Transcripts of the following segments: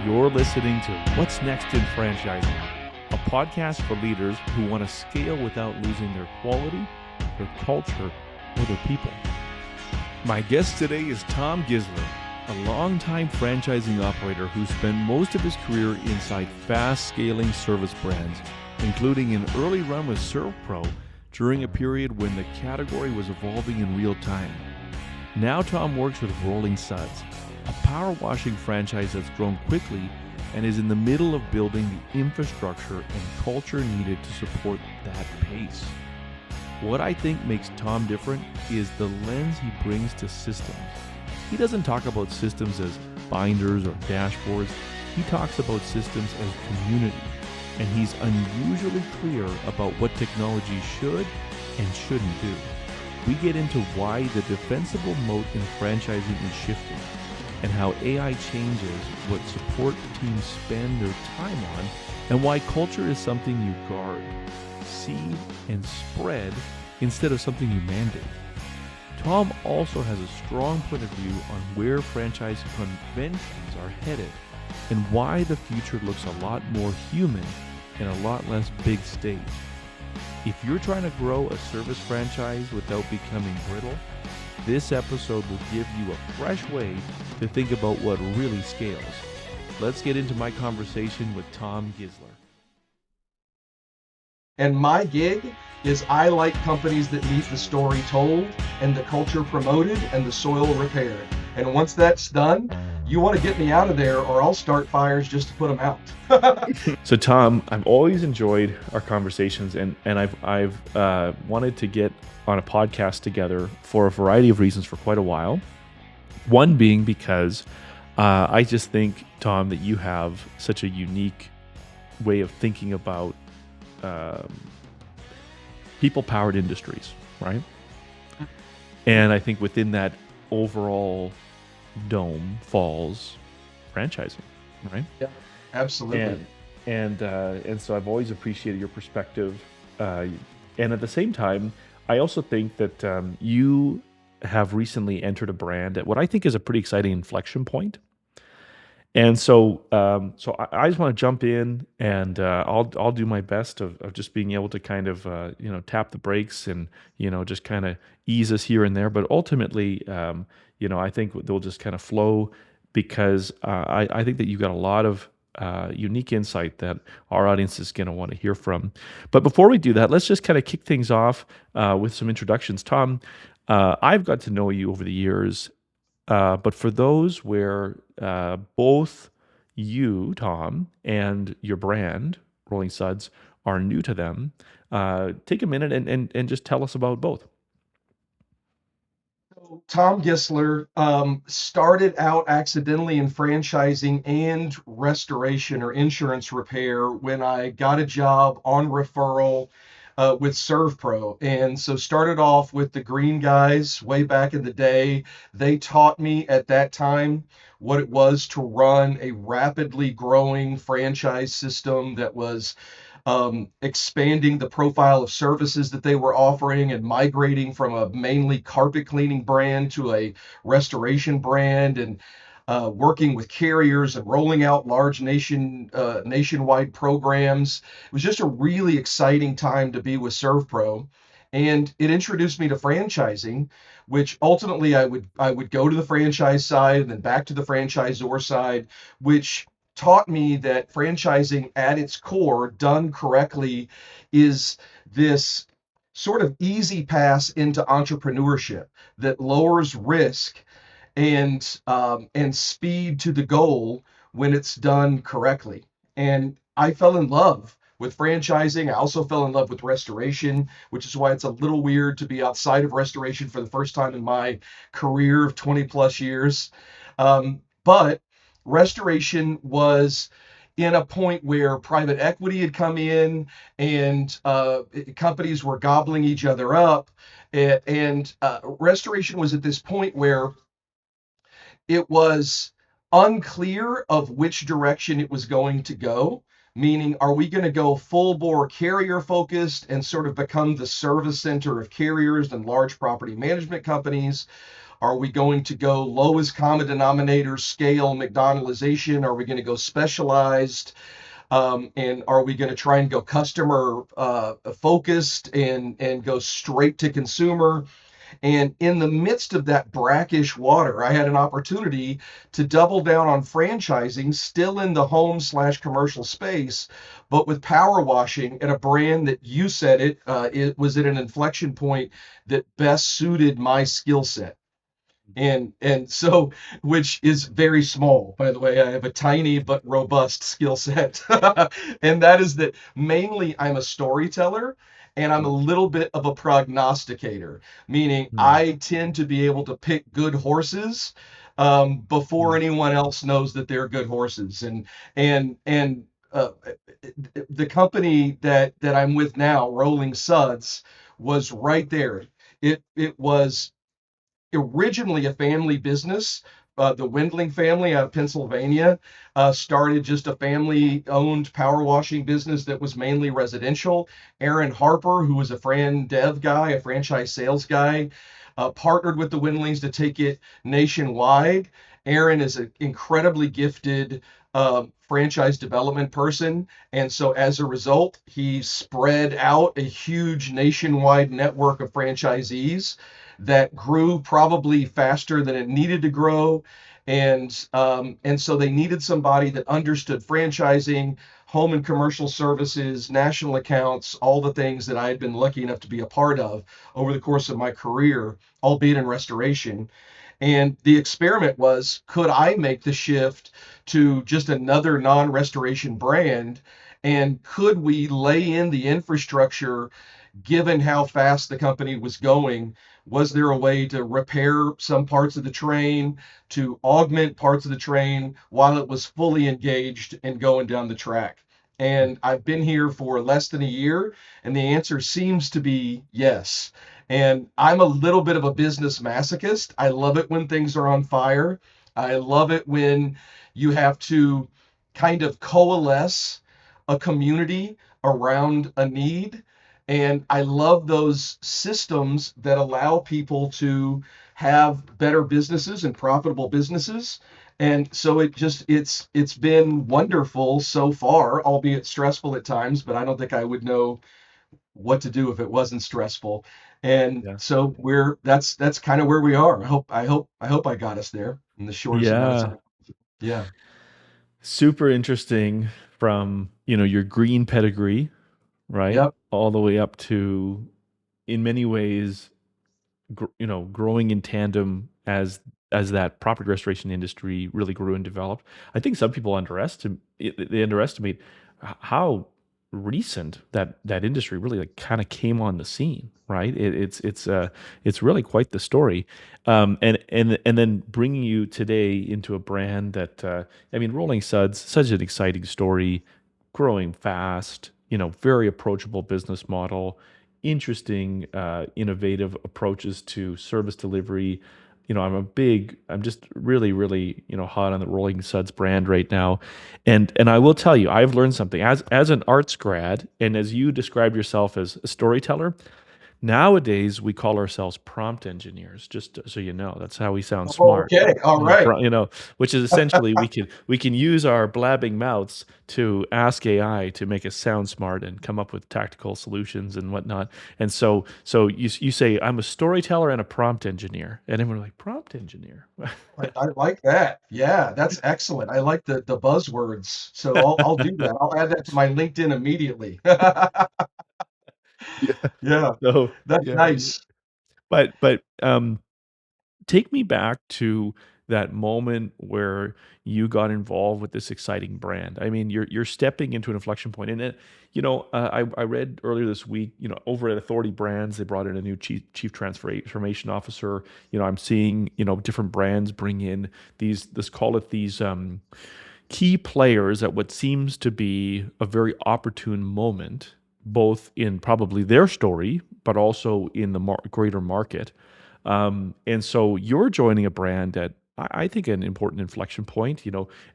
You're listening to What's Next in Franchising, a podcast for leaders who want to scale without losing their quality, their culture, or their people. My guest today is Tom Gissler, a longtime franchising operator who spent most of his career inside fast-scaling service brands, including an early run with ServPro during a period when the category was evolving in real time. Now Tom works with Rolling Suds, a power washing franchise that's grown quickly and is in the middle of building the infrastructure and culture needed to support that pace. What I think makes Tom different is the lens he brings to systems. He doesn't talk about systems as binders or dashboards. He talks about systems as community, and he's unusually clear about what technology should and shouldn't do. We get into why the defensible moat in franchising is shifting, and how AI changes what support teams spend their time on, and why culture is something you guard, seed, and spread instead of something you mandate. Tom also has a strong point of view on where franchise conventions are headed, and why the future looks a lot more human and a lot less big stage. If you're trying to grow a service franchise without becoming brittle, this episode will give you a fresh way to think about what really scales. Let's get into my conversation with Tom Gissler. And my gig is I like companies that need the story told and the culture promoted and the soil repaired. And once that's done, you want to get me out of there or I'll start fires just to put them out. So Tom, I've always enjoyed our conversations, and I've wanted to get on a podcast together for a variety of reasons for quite a while. One being because I just think, Tom, that you have such a unique way of thinking about people-powered industries, right? And I think within that overall dome falls franchising, right? Yeah, absolutely. And so I've always appreciated your perspective. And at the same time, I also think that you have recently entered a brand at what I think is a pretty exciting inflection point. And so I just want to jump in, and I'll do my best of just being able to kind of tap the brakes and just kind of ease us here and there. But ultimately, I think they'll just kind of flow, because I think that you've got a lot of unique insight that our audience is going to want to hear from. But before we do that, let's just kind of kick things off with some introductions. Tom, I've got to know you over the years. But for those where both you, Tom, and your brand, Rolling Suds, are new to them, take a minute and just tell us about both. Tom Gissler started out accidentally in franchising and restoration or insurance repair when I got a job on referral with ServPro. And so started off with the green guys way back in the day. They taught me at that time what it was to run a rapidly growing franchise system that was expanding the profile of services that they were offering and migrating from a mainly carpet cleaning brand to a restoration brand, and working with carriers and rolling out large nationwide programs. It was just a really exciting time to be with ServPro. And it introduced me to franchising, which ultimately I would go to the franchise side and then back to the franchisor side, which taught me that franchising at its core, done correctly, is this sort of easy pass into entrepreneurship that lowers risk and speed to the goal when it's done correctly. And I fell in love with franchising. I also fell in love with restoration, which is why it's a little weird to be outside of restoration for the first time in my career of 20 plus years. But restoration was in a point where private equity had come in and companies were gobbling each other up. And restoration was at this point where it was unclear of which direction it was going to go. Meaning, are we going to go full bore carrier focused and sort of become the service center of carriers and large property management companies? Are we going to go lowest common denominator scale McDonaldization? Are we going to go specialized? And are we going to try and go customer focused and go straight to consumer? And in the midst of that brackish water, I had an opportunity to double down on franchising, still in the home slash commercial space, but with power washing at a brand that you said it was at an inflection point that best suited my skill set. And so, which is very small, by the way. I have a tiny but robust skill set. And that is that mainly I'm a storyteller and I'm a little bit of a prognosticator, meaning Mm, I tend to be able to pick good horses before mm, anyone else knows that they're good horses. And uh, the company that I'm with now, Rolling Suds, was right there. It was originally a family business. The Windling family out of Pennsylvania started just a family owned power washing business that was mainly residential. Aaron Harper, who was a dev guy, a franchise sales guy, partnered with the Windlings to take it nationwide. Aaron is an incredibly gifted franchise development person. And so as a result, he spread out a huge nationwide network of franchisees that grew probably faster than it needed to grow. And so they needed somebody that understood franchising, home and commercial services, national accounts, all the things that I had been lucky enough to be a part of over the course of my career, albeit in restoration. And the experiment was, could I make the shift to just another non restoration brand? And could we lay in the infrastructure given how fast the company was going? Was there a way to repair some parts of the train, to augment parts of the train while it was fully engaged and going down the track? And I've been here for less than a year, and the answer seems to be yes. And I'm a little bit of a business masochist. I love it when things are on fire. I love it when you have to kind of coalesce a community around a need. And I love those systems that allow people to have better businesses and profitable businesses. And so it's been wonderful so far, albeit stressful at times, but I don't think I would know what to do if it wasn't stressful. And yeah. so that's kind of where we are. I hope I got us there in the shortest amount of Yeah. time. Yeah. Super interesting from, your green pedigree, right? Yep. All the way up to, in many ways, growing in tandem as that property restoration industry really grew and developed. I think some people underestimate how recent that industry really like kind of came on the scene, right? It's really quite the story, and then bringing you today into a brand that I mean, Rolling Suds, such an exciting story, growing fast, very approachable business model, interesting, innovative approaches to service delivery. I'm just really, really, hot on the Rolling Suds brand right now. And I will tell you, I've learned something as an arts grad, and as you described yourself as a storyteller. Nowadays, we call ourselves prompt engineers, just so you know. That's how we sound smart. Okay. All right. Which is essentially we can use our blabbing mouths to ask AI to make us sound smart and come up with tactical solutions and whatnot. And so you say I'm a storyteller and a prompt engineer, and everyone's like prompt engineer. I like that. Yeah, that's excellent. I like the buzzwords. So I'll do that. I'll add that to my LinkedIn immediately. Yeah. Yeah, So that's yeah, nice. but take me back to that moment where you got involved with this exciting brand. I mean, you're stepping into an inflection point, and it, I read earlier this week, over at Authority Brands, they brought in a new chief transformation officer. I'm seeing different brands bring in these, let's call it these key players at what seems to be a very opportune moment, both in probably their story, but also in the greater market. And so you're joining a brand at, I think, an important inflection point,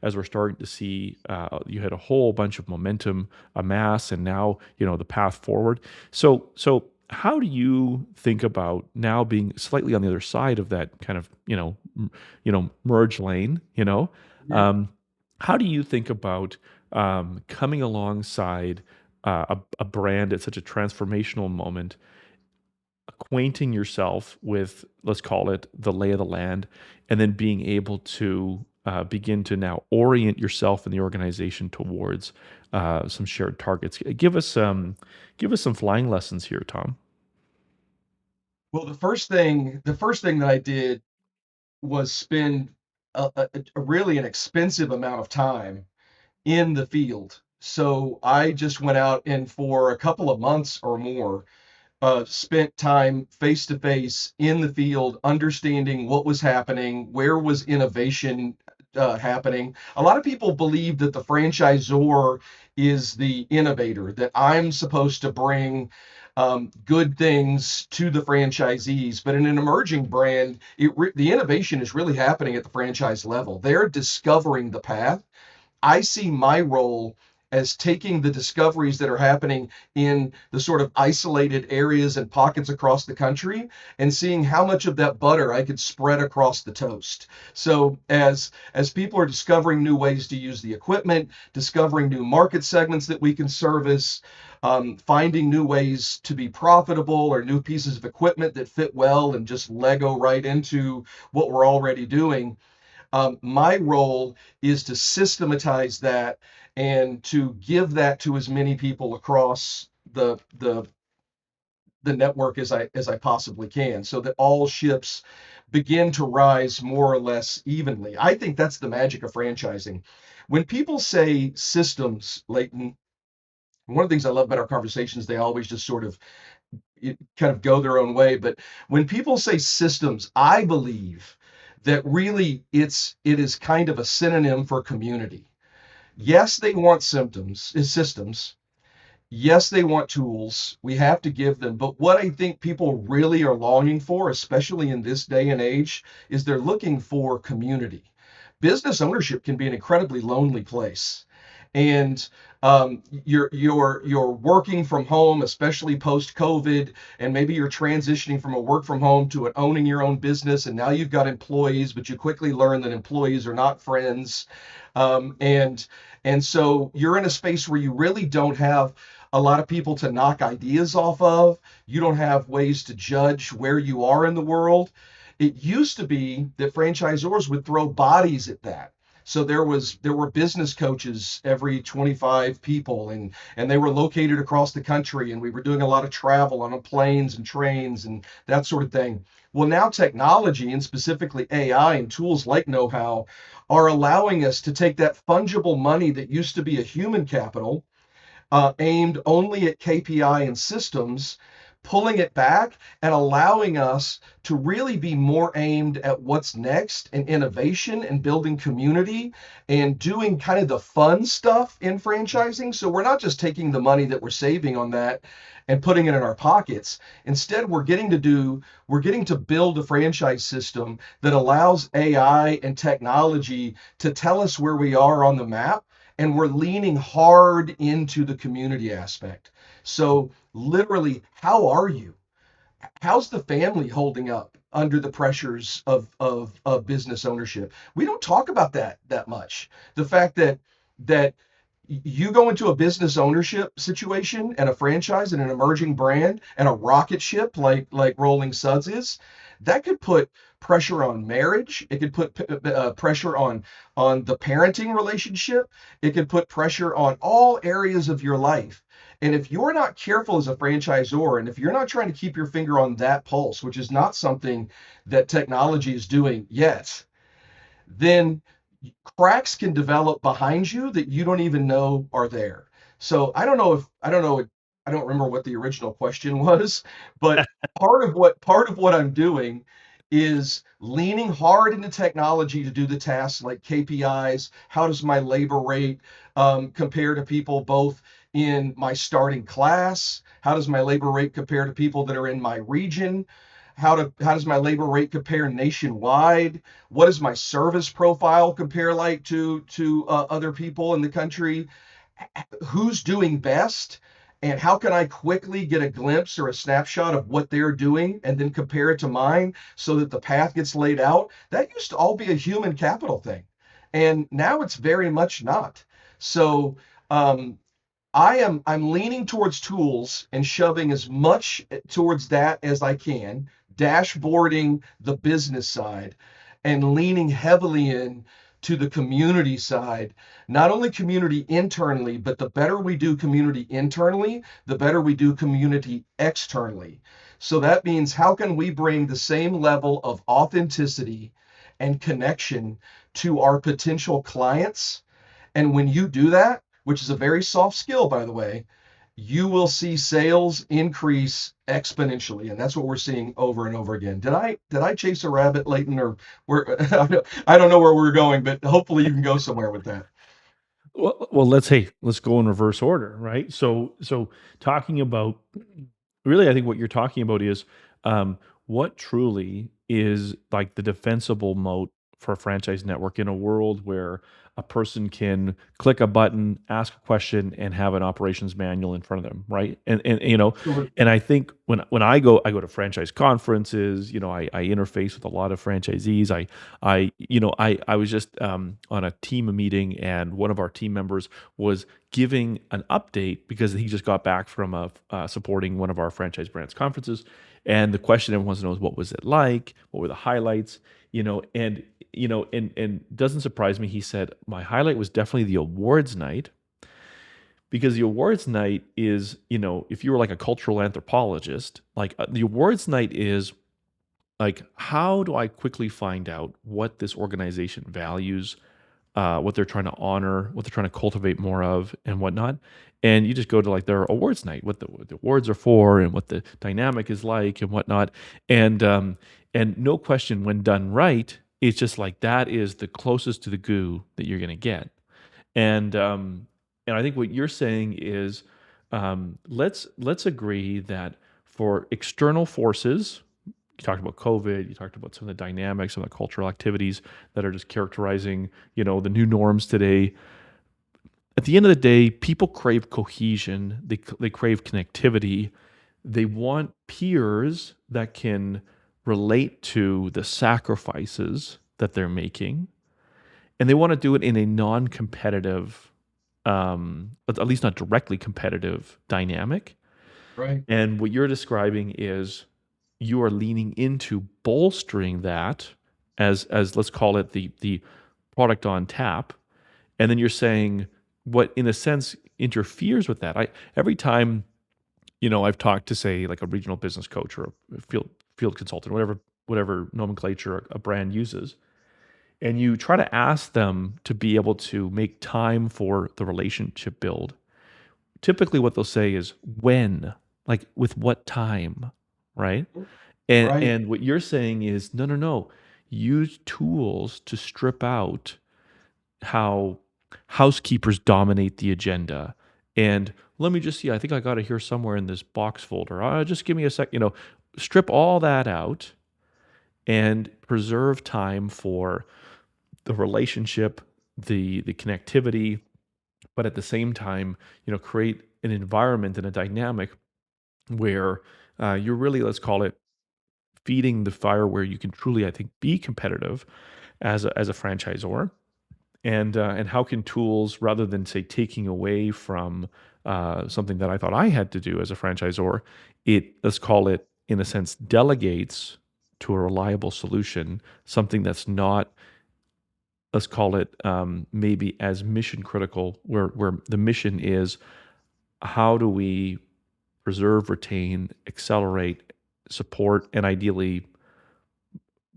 as we're starting to see, you had a whole bunch of momentum amass and now, the path forward. So How do you think about now being slightly on the other side of that kind of, merge lane, Yeah. Um, how do you think about coming alongside a brand at such a transformational moment, acquainting yourself with, let's call it, the lay of the land, and then being able to begin to now orient yourself and the organization towards some shared targets? Give us some flying lessons here, Tom. Well, the first thing that I did was spend a really an expensive amount of time in the field. So I just went out and for a couple of months or more, spent time face to face in the field, understanding what was happening, where was innovation happening. A lot of people believe that the franchisor is the innovator, that I'm supposed to bring good things to the franchisees. But in an emerging brand, the innovation is really happening at the franchise level. They're discovering the path. I see my role as taking the discoveries that are happening in the sort of isolated areas and pockets across the country and seeing how much of that butter I could spread across the toast. So as people are discovering new ways to use the equipment, discovering new market segments that we can service, finding new ways to be profitable or new pieces of equipment that fit well and just Lego right into what we're already doing, my role is to systematize that and to give that to as many people across the network as I possibly can, so that all ships begin to rise more or less evenly. I think that's the magic of franchising. When people say systems, Leighton, one of the things I love about our conversations, they always just sort of kind of go their own way. But when people say systems, I believe that really it is kind of a synonym for community. Yes, they want systems. Yes, they want tools. We have to give them. But what I think people really are longing for, especially in this day and age, is they're looking for community. Business ownership can be an incredibly lonely place. And you're working from home, especially post COVID, and maybe you're transitioning from a work from home to an owning your own business, and now you've got employees, but you quickly learn that employees are not friends, um, and and so you're in a space where you really don't have a lot of people to knock ideas off of. You don't have ways to judge where you are in the world. It used to be that franchisors would throw bodies at that. So there were business coaches every 25 people, and they were located across the country, and we were doing a lot of travel on planes and trains and that sort of thing. Well, now technology, and specifically AI and tools like know-how, are allowing us to take that fungible money that used to be a human capital, aimed only at KPI and systems, pulling it back and allowing us to really be more aimed at what's next and innovation and building community and doing kind of the fun stuff in franchising. So we're not just taking the money that we're saving on that and putting it in our pockets. Instead, we're getting to build a franchise system that allows AI and technology to tell us where we are on the map, and we're leaning hard into the community aspect. So literally, how are you? How's the family holding up under the pressures of business ownership? We don't talk about that much. The fact that you go into a business ownership situation and a franchise and an emerging brand and a rocket ship like Rolling Suds is, that could put pressure on marriage. It could put pressure on the parenting relationship. It could put pressure on all areas of your life. And if you're not careful as a franchisor, and if you're not trying to keep your finger on that pulse, which is not something that technology is doing yet, then cracks can develop behind you that you don't even know are there. So I don't remember what the original question was, but part of what I'm doing is leaning hard into technology to do the tasks like KPIs. How does my labor rate compare to people both in my starting class? How does my labor rate compare to people that are in my region? How does my labor rate compare nationwide? What does my service profile compare like to other people in the country? Who's doing best? And how can I quickly get a glimpse or a snapshot of what they're doing and then compare it to mine so that the path gets laid out? That used to all be a human capital thing. And now it's very much not. So um, I'm leaning towards tools and shoving as much towards that as I can, dashboarding the business side and leaning heavily in to the community side. Not only community internally, but the better we do community internally, the better we do community externally. So that means how can we bring the same level of authenticity and connection to our potential clients? And when you do that, which is a very soft skill, by the way, you will see sales increase exponentially, and that's what we're seeing over and over again. Did I chase a rabbit, Leighton, or where? I don't know where we're going, but hopefully you can go somewhere with that. Well, let's go in reverse order, right? So talking about really, I think what you're talking about is what truly is like the defensible moat for a franchise network in a world where a person can click a button, ask a question, and have an operations manual in front of them, right? And Sure. and I think when I go to franchise conferences, I interface with a lot of franchisees. I was just on a team meeting, and one of our team members was giving an update because he just got back from supporting one of our franchise brands conferences, and the question everyone wants to know is what was it like, what were the highlights, and doesn't surprise me. He said my highlight was definitely the awards night because the awards night is, if you were like a cultural anthropologist, like the awards night is like, how do I quickly find out what this organization values, what they're trying to honor, what they're trying to cultivate more of, and whatnot. And you just go to like their awards night, what the awards are for, and what the dynamic is like, and whatnot. And no question, when done right, it's just like that is the closest to the goo that you're going to get. And and I think what you're saying is, let's agree that for external forces, you talked about COVID, you talked about some of the dynamics, some of the cultural activities that are just characterizing, the new norms today. At the end of the day, people crave cohesion, they crave connectivity, they want peers that can relate to the sacrifices that they're making, and they want to do it in a non-competitive, at least not directly competitive dynamic. Right. And what you're describing is you are leaning into bolstering that as let's call it the product on tap, and then you're saying what in a sense interferes with that. I every time, I've talked to, say, like a regional business coach or a field consultant, whatever nomenclature a brand uses, and you try to ask them to be able to make time for the relationship build. Typically what they'll say is when, like with what time, right? And Right. and what you're saying is no, no, no. Use tools to strip out how housekeepers dominate the agenda. And let me just see, I think I got it here somewhere in this box folder. Just give me a sec, strip all that out and preserve time for the relationship, the connectivity, but at the same time, create an environment and a dynamic where you're really, let's call it, feeding the fire where you can truly, I think, be competitive as a franchisor. And how can tools, rather than say taking away from something that I thought I had to do as a franchisor, it, let's call it, in a sense, delegates to a reliable solution, something that's not, let's call it, maybe as mission critical, where the mission is how do we preserve, retain, accelerate, support, and ideally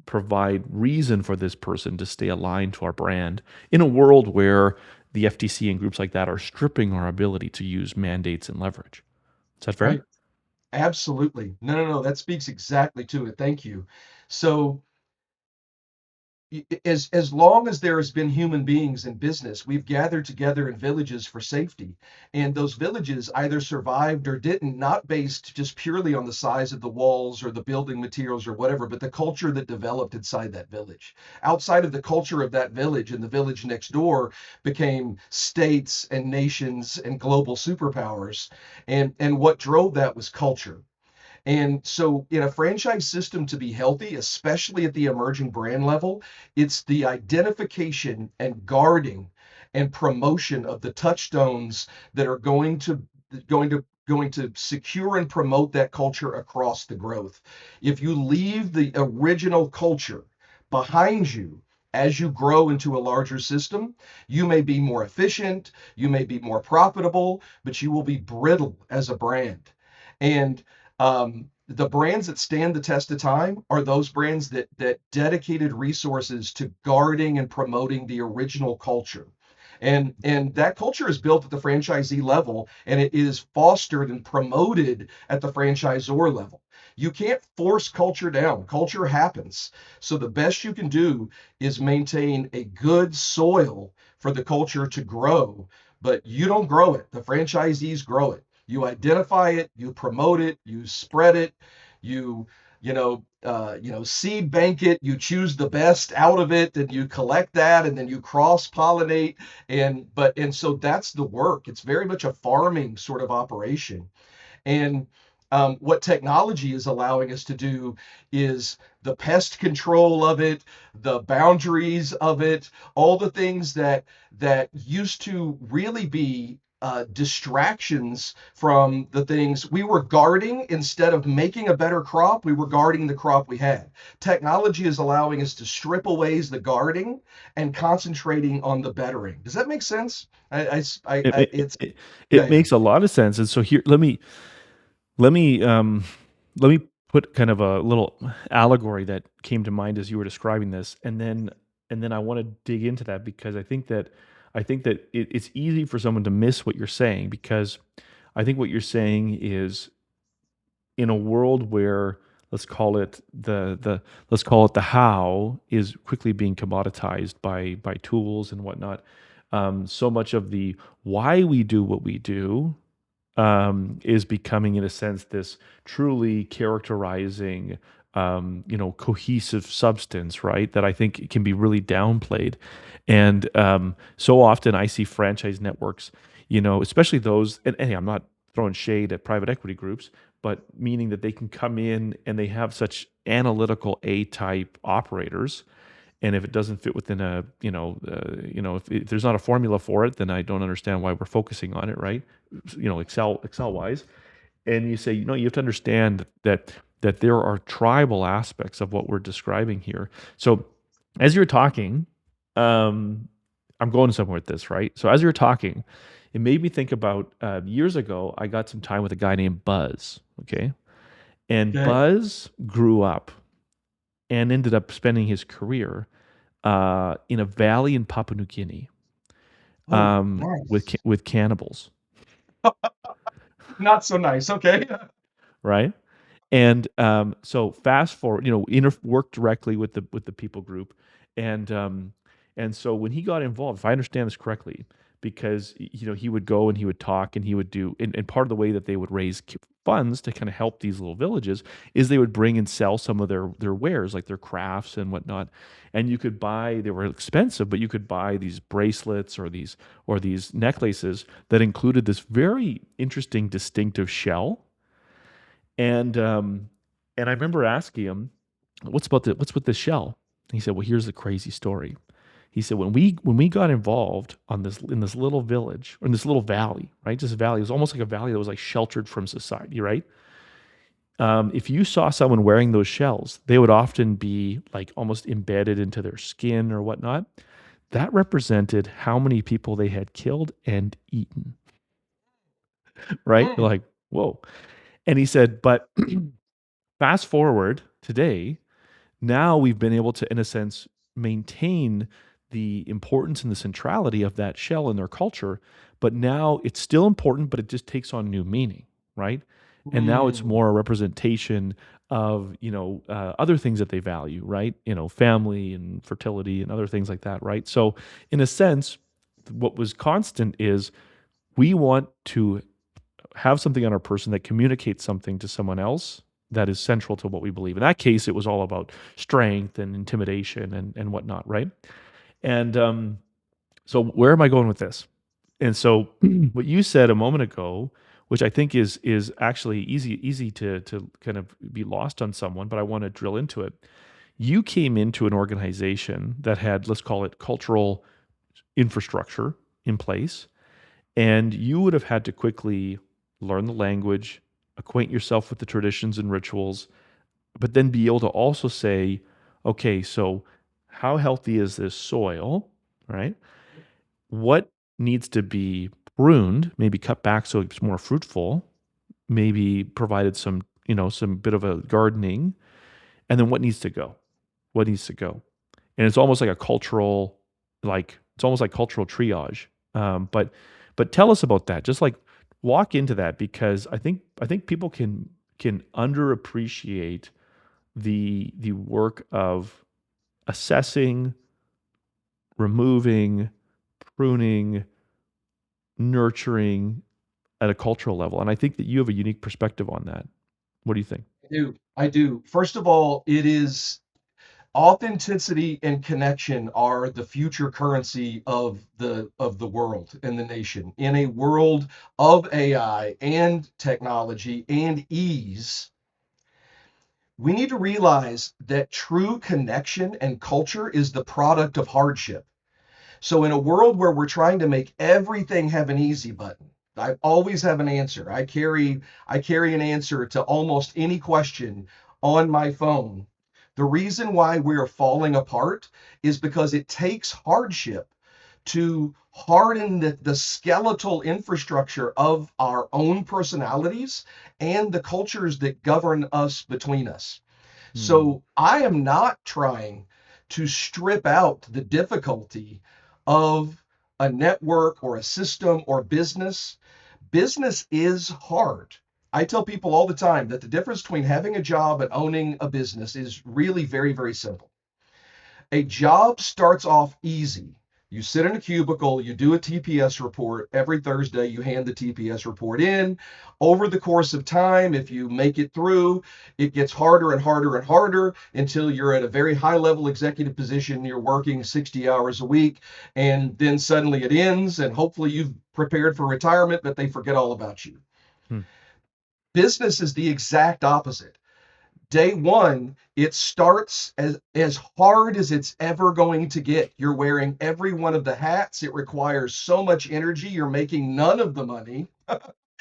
provide reason for this person to stay aligned to our brand in a world where the FTC and groups like that are stripping our ability to use mandates and leverage. Is that fair? Right. Absolutely. No, no, no. That speaks exactly to it. Thank you. So as long as there has been human beings in business, we've gathered together in villages for safety. And those villages either survived or didn't, not based just purely on the size of the walls or the building materials or whatever, but the culture that developed inside that village. Outside of the culture of that village, and the village next door became states and nations and global superpowers. And what drove that was culture. And so, in a franchise system to be healthy, especially at the emerging brand level, it's the identification and guarding and promotion of the touchstones that are going to secure and promote that culture across the growth. If you leave the original culture behind you as you grow into a larger system, you may be more efficient, you may be more profitable, but you will be brittle as a brand. And the brands that stand the test of time are those brands that dedicated resources to guarding and promoting the original culture. And that culture is built at the franchisee level, and it is fostered and promoted at the franchisor level. You can't force culture down. Culture happens. So the best you can do is maintain a good soil for the culture to grow, but you don't grow it. The franchisees grow it. You identify it, you promote it, you spread it, you seed bank it, you choose the best out of it, and you collect that, and then you cross pollinate. And so that's the work. It's very much a farming sort of operation. And what technology is allowing us to do is the pest control of it, the boundaries of it, all the things that used to really be distractions from the things we were guarding. Instead of making a better crop, we were guarding the crop we had. Technology is allowing us to strip away the guarding and concentrating on the bettering. Does that make sense? It It's it, yeah, it yeah. makes a lot of sense. And so here, let me let me put kind of a little allegory that came to mind as you were describing this, and then I want to dig into that because I think that it's easy for someone to miss what you're saying because I think what you're saying is in a world where let's call it the how is quickly being commoditized by tools and whatnot. So much of the why we do what we do is becoming, in a sense, this truly characterizing, cohesive substance, right? That I think can be really downplayed. And so often I see franchise networks, especially those, and hey, I'm not throwing shade at private equity groups, but meaning that they can come in and they have such analytical A type operators, and if it doesn't fit within if there's not a formula for it, then I don't understand why we're focusing on it, right? Excel wise. And you say, you have to understand that there are tribal aspects of what we're describing here. So as you're talking, um, I'm going somewhere with this, right? So as you're talking, it made me think about years ago. I got some time with a guy named Buzz. Okay, and Okay. Buzz grew up and ended up spending his career in a valley in Papua New Guinea Oh, nice. with cannibals, Not so nice. Okay. right? And so fast forward, work directly with the people group, and so when he got involved, if I understand this correctly, because he would go and he would talk and he would do, and part of the way that they would raise funds to kind of help these little villages is they would bring and sell some of their wares, like their crafts and whatnot, and you could buy. They were expensive, but you could buy these bracelets or these necklaces that included this very interesting, distinctive shell. And I remember asking him, what's with this shell?" He said, "Well, here's the crazy story." He said, "When we got involved on this in this little village or in this little valley, right? This valley, it was almost like a valley that was like sheltered from society, right? If you saw someone wearing those shells, they would often be like almost embedded into their skin or whatnot. That represented how many people they had killed and eaten, right? You're Mm, like, whoa." And he said, "But fast forward today, now we've been able to, in a sense, maintain the importance and the centrality of that shell in their culture. But now it's still important, but it just takes on new meaning, right? And now it's Mm. more a representation of, other things that they value, right? Family and fertility and other things like that, right? So in a sense, what was constant is we want to have something on our person that communicates something to someone else that is central to what we believe. In that case, it was all about strength and intimidation and whatnot, right? And so where am I going with this? And so what you said a moment ago, which I think is actually easy to kind of be lost on someone, but I want to drill into it. You came into an organization that had, let's call it, cultural infrastructure in place, and you would have had to quickly learn the language, acquaint yourself with the traditions and rituals, but then be able to also say, okay, so how healthy is this soil, right? What needs to be pruned, maybe cut back so it's more fruitful, maybe provided some bit of a gardening, and then what needs to go? What needs to go? And it's almost like a cultural, like it's almost like cultural triage. But tell us about that. Just like walk into that because I think people can underappreciate the work of assessing, removing, pruning, nurturing at a cultural level. And I think that you have a unique perspective on that. What do you think? I do. I do. First of all, it is authenticity and connection are the future currency of the world and the nation. In a world of AI and technology and ease, we need to realize that true connection and culture is the product of hardship. So in a world where we're trying to make everything have an easy button, I always have an answer. I carry an answer to almost any question on my phone. The reason why we're falling apart is because it takes hardship to harden the skeletal infrastructure of our own personalities and the cultures that govern us between us. Hmm. So I am not trying to strip out the difficulty of a network or a system or business. Business is hard. I tell people all the time that the difference between having a job and owning a business is really very, very simple. A job starts off easy. You sit in a cubicle, you do a TPS report. Every Thursday, you hand the TPS report in. Over the course of time, if you make it through, it gets harder and harder and harder until you're at a very high level executive position. You're working 60 hours a week, and then suddenly it ends, and hopefully you've prepared for retirement, but they forget all about you. Hmm. Business is the exact opposite. Day one, it starts as hard as it's ever going to get. You're wearing every one of the hats. It requires so much energy. You're making none of the money.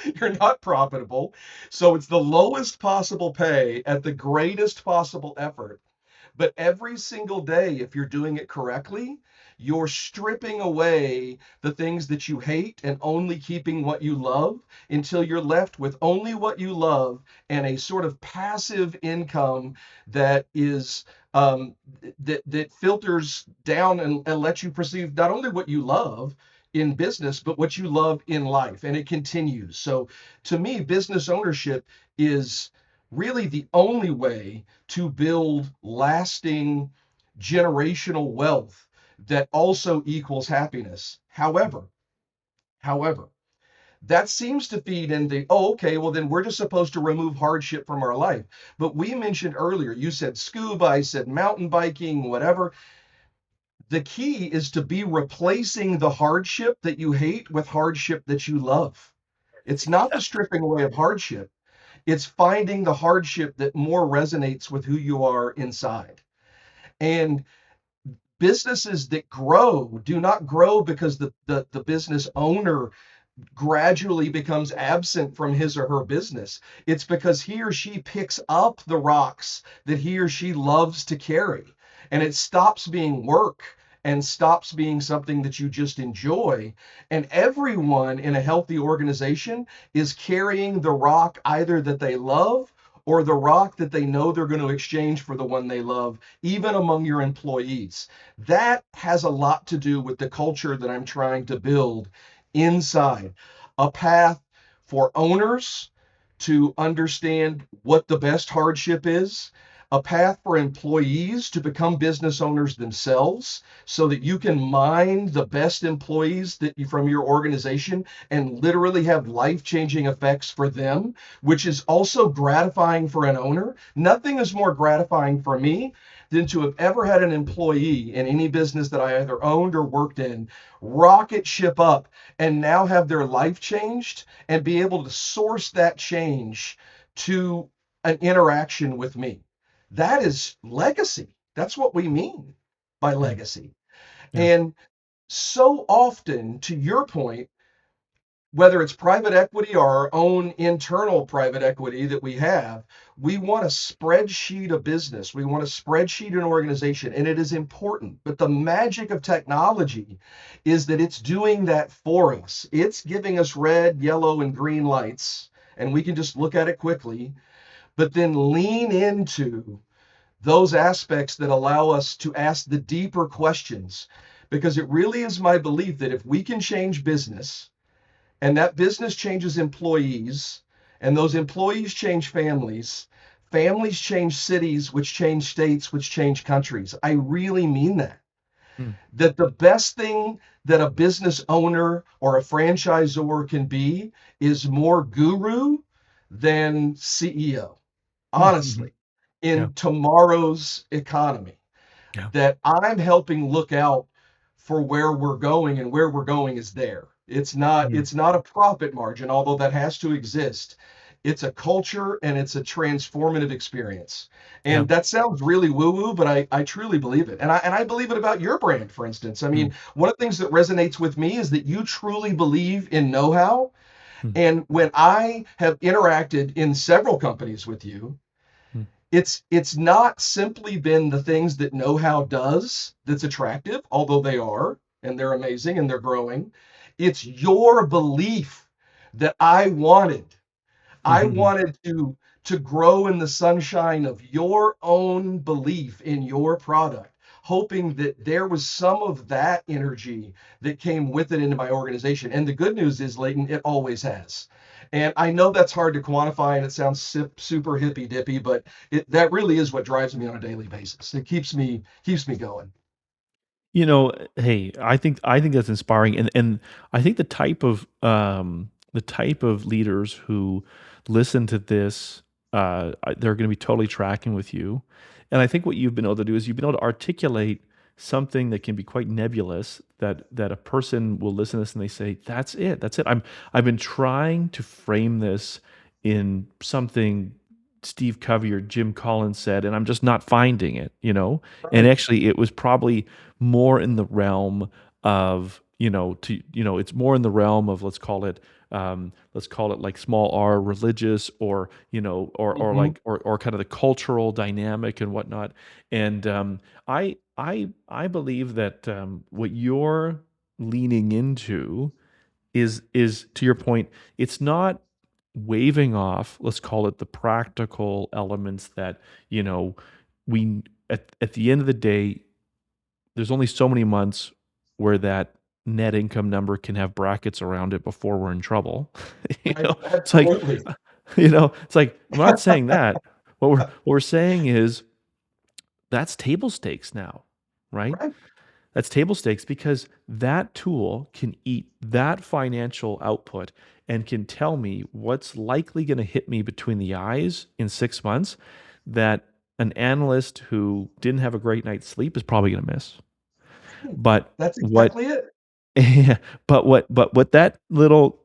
You're not profitable. So it's the lowest possible pay at the greatest possible effort. But every single day, if you're doing it correctly, you're stripping away the things that you hate and only keeping what you love until you're left with only what you love and a sort of passive income that is that filters down and lets you perceive not only what you love in business, but what you love in life. And it continues. So to me, business ownership is really the only way to build lasting generational wealth that also equals happiness. However, that seems to feed into, oh, okay, well, then we're just supposed to remove hardship from our life. But we mentioned earlier, you said scuba, I said mountain biking, whatever. The key is to be replacing the hardship that you hate with hardship that you love. It's not the stripping away of hardship. It's finding the hardship that more resonates with who you are inside. And businesses that grow do not grow because the business owner gradually becomes absent from his or her business. It's because he or she picks up the rocks that he or she loves to carry. And it stops being work and stops being something that you just enjoy. And everyone in a healthy organization is carrying the rock either that they love or the rock that they know they're going to exchange for the one they love, even among your employees. That has a lot to do with the culture that I'm trying to build inside. A path for owners to understand what the best hardship is, a path for employees to become business owners themselves so that you can mine the best employees from your organization and literally have life-changing effects for them, which is also gratifying for an owner. Nothing is more gratifying for me than to have ever had an employee in any business that I either owned or worked in rocket ship up and now have their life changed and be able to source that change to an interaction with me. That is legacy. That's what we mean by Mm. legacy. Yeah. And so often, to your point, whether it's private equity or our own internal private equity that we have, we want a spreadsheet of business. We want a spreadsheet an organization, and it is important. But the magic of technology is that it's doing that for us. It's giving us red, yellow, and green lights, and we can just look at it quickly, but then lean into those aspects that allow us to ask the deeper questions. Because it really is my belief that if we can change business, and that business changes employees, and those employees change families, families change cities, which change states, which change countries. I really mean that. Mm. That the best thing that a business owner or a franchisor can be is more guru than CEO, Mhm. honestly, Yeah. in tomorrow's economy, Yeah. that I'm helping look out for where we're going, and where we're going is there. Mm. It's not a profit margin, although that has to exist. It's a culture and it's a transformative experience. Yeah. And that sounds really woo-woo, but I truly believe it. And I believe it about your brand, for instance. I Mm. mean, one of the things that resonates with me is that you truly believe in know-how. Mm. And when I have interacted in several companies with you, Mm. it's not simply been the things that know-how does that's attractive, although they are, and they're amazing and they're growing. It's your belief that I Mhm. wanted to grow in the sunshine of your own belief in your product, hoping that there was some of that energy that came with it into my organization. And the good news is, Leighton, it always has. And I know that's hard to quantify and it sounds super hippy dippy, but that really is what drives me on a daily basis. It keeps me going. Hey, I think that's inspiring, and I think the type of leaders who listen to this, they're going to be totally tracking with you, and I think what you've been able to do is you've been able to articulate something that can be quite nebulous that a person will listen to this and they say, that's it. I've been trying to frame this in something Steve Covey or Jim Collins said, and I'm just not finding it. And Right. actually, it was probably more in the realm of it's more in the realm of let's call it like small r religious, or Hmm. or kind of the cultural dynamic and whatnot. And I believe that what you're leaning into is to your point, it's not waving off, let's call it, the practical elements that you know we at the end of the day, there's only so many months where that net income number can have brackets around it before we're in trouble. Right. It's like, Absolutely. it's like, I'm not saying that. What we're saying is that's table stakes now, right? Right. That's table stakes because that tool can eat that financial output and can tell me what's likely going to hit me between the eyes in 6 months that an analyst who didn't have a great night's sleep is probably going to miss. But That's what exactly it. yeah, but what that little,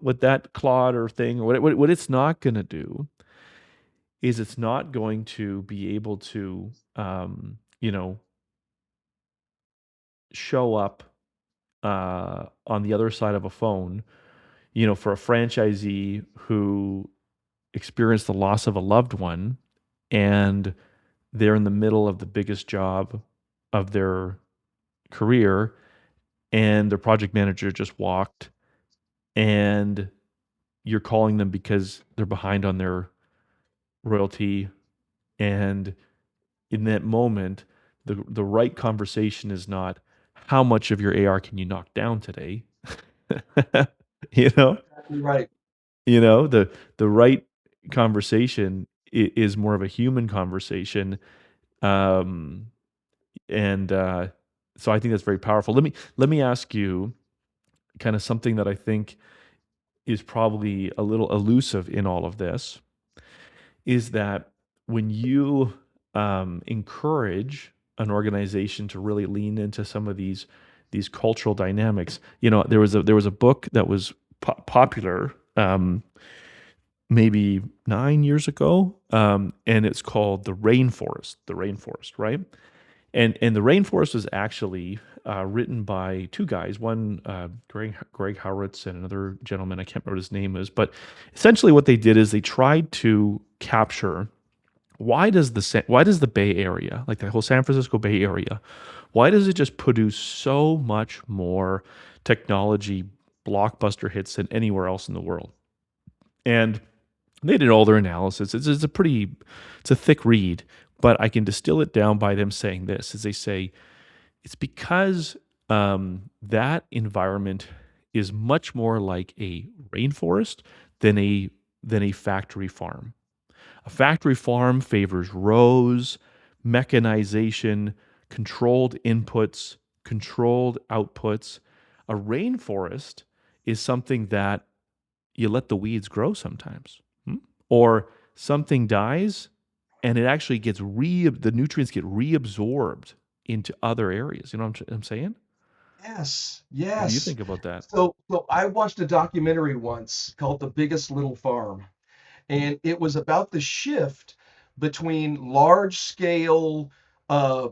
what that clod or thing, or what it's not going to do is it's not going to be able to show up on the other side of a phone, for a franchisee who experienced the loss of a loved one, and they're in the middle of the biggest job of their career, and their project manager just walked, and you're calling them because they're behind on their royalty. And in that moment, the right conversation is not how much of your AR can you knock down today. you know Exactly right. the right conversation is more of a human conversation. Um, and so I think that's very powerful. Let me ask you kind of something that I think is probably a little elusive in all of this is that when you encourage an organization to really lean into some of these cultural dynamics, there was a book that was popular maybe 9 years ago, and it's called The Rainforest, right? And the Rainforest was actually written by two guys, one Greg Howitz and another gentleman, I can't remember what his name is, but essentially what they did is they tried to capture why does the Bay Area, like the whole San Francisco Bay Area, why does it just produce so much more technology blockbuster hits than anywhere else in the world? And they did all their analysis. It's a thick read, but I can distill it down by them saying this: is they say it's because that environment is much more like a rainforest than a factory farm. A factory farm favors rows, mechanization, controlled inputs, controlled outputs. A rainforest is something that you let the weeds grow sometimes. Or something dies and it actually the nutrients get reabsorbed into other areas. You know what I'm saying? Yes, What do you yes. think about that? So I watched a documentary once called The Biggest Little Farm, and it was about the shift between large scale uh,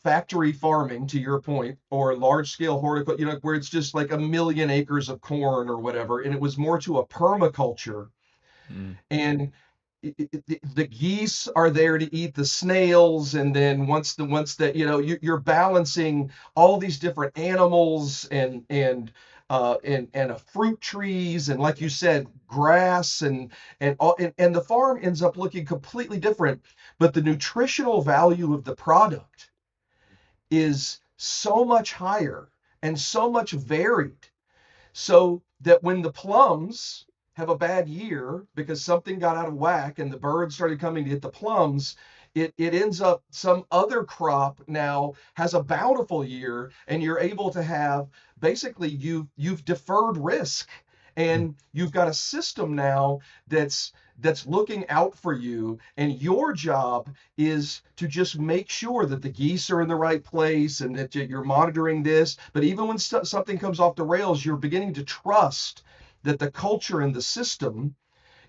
factory farming, to your point, or large scale horticulture, where it's just like 1 million acres of corn or whatever, and it was more to a permaculture. Mm, And the geese are there to eat the snails, and then once that you're balancing all these different animals and fruit trees, and like you said, grass, and the farm ends up looking completely different, but the nutritional value of the product is so much higher and so much varied, so that when the plums have a bad year because something got out of whack and the birds started coming to get the plums, it ends up some other crop now has a bountiful year, and you're able to have, basically, you've deferred risk, mm, and you've got a system now that's looking out for you, and your job is to just make sure that the geese are in the right place and that you're monitoring this. But even when something comes off the rails, you're beginning to trust that the culture and the system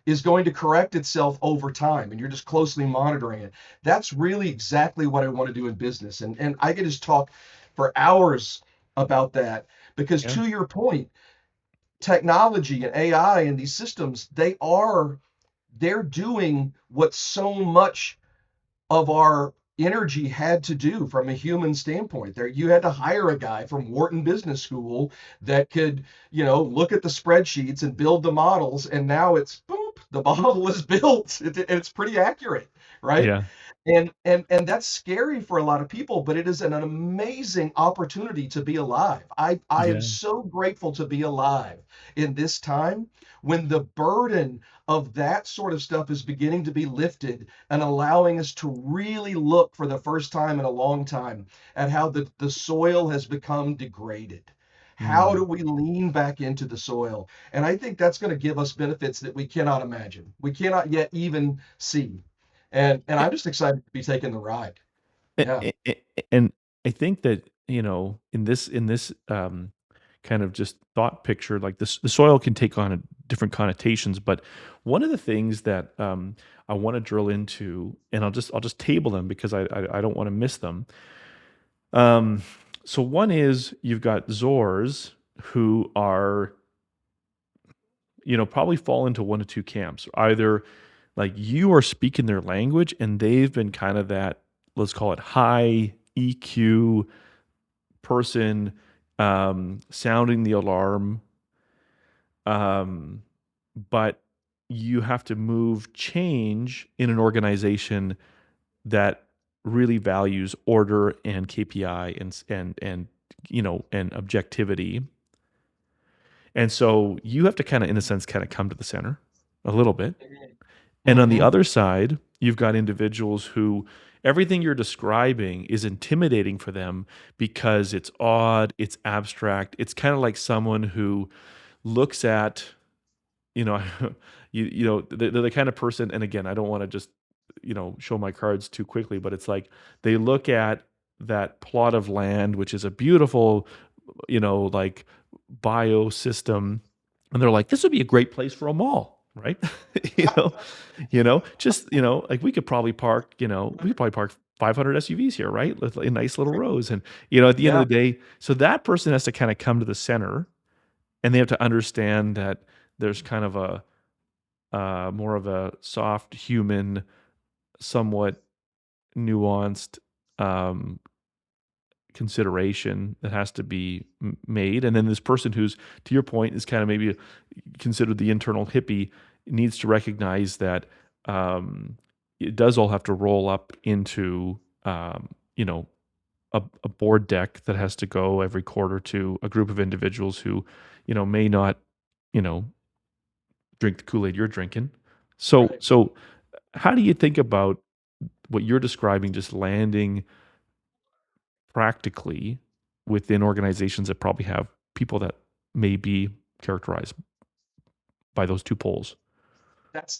is going to correct itself over time, and you're just closely monitoring it. That's really exactly what I want to do in business. And I could just talk for hours about that, because yeah. to your point, technology and AI and these systems, they're doing what so much of our energy had to do from a human standpoint. There, you had to hire a guy from Wharton Business School that could, look at the spreadsheets and build the models, and now it's boop, the model is built. It's pretty accurate, right? Yeah. And that's scary for a lot of people, but it is an amazing opportunity to be alive. I am Yeah. so grateful to be alive in this time when the burden of that sort of stuff is beginning to be lifted, and allowing us to really look for the first time in a long time at how the soil has become degraded. How Mm. do we lean back into the soil? And I think that's going to give us benefits that we cannot imagine. We cannot yet even see. And I'm just excited to be taking the ride. Yeah. And I think that, in this kind of just thought picture, like this, the soil can take on different connotations. But one of the things that I want to drill into, and I'll just table them because I don't want to miss them. Um, so one is you've got Zors who are, probably fall into one of two camps. Either like you are speaking their language and they've been kind of that, let's call it high EQ person, sounding the alarm, um, but you have to move change in an organization that really values order and KPI and objectivity. And so you have to kind of, in a sense, kind of come to the center. a little bit. And on the Mm-hmm. other side, you've got individuals who everything you're describing is intimidating for them because it's odd, it's abstract. It's kind of like someone who looks at, you know, they're the kind of person, and again, I don't want to just, show my cards too quickly, but it's like they look at that plot of land, which is a beautiful, like biosystem, and they're like, this would be a great place for a mall, right? you know, just, like we could probably park 500 SUVs here, right? In nice little rows. And, at the end of Yeah. the day, so that person has to kind of come to the center, and they have to understand that there's kind of a, more of a soft human, somewhat nuanced, um, consideration that has to be made. And then this person who's, to your point, is kind of maybe considered the internal hippie, needs to recognize that, it does all have to roll up into, a board deck that has to go every quarter to a group of individuals who, may not, you know, drink the Kool-Aid you're drinking. So, Right. so how do you think about what you're describing, just landing practically within organizations that probably have people that may be characterized by those two poles? That's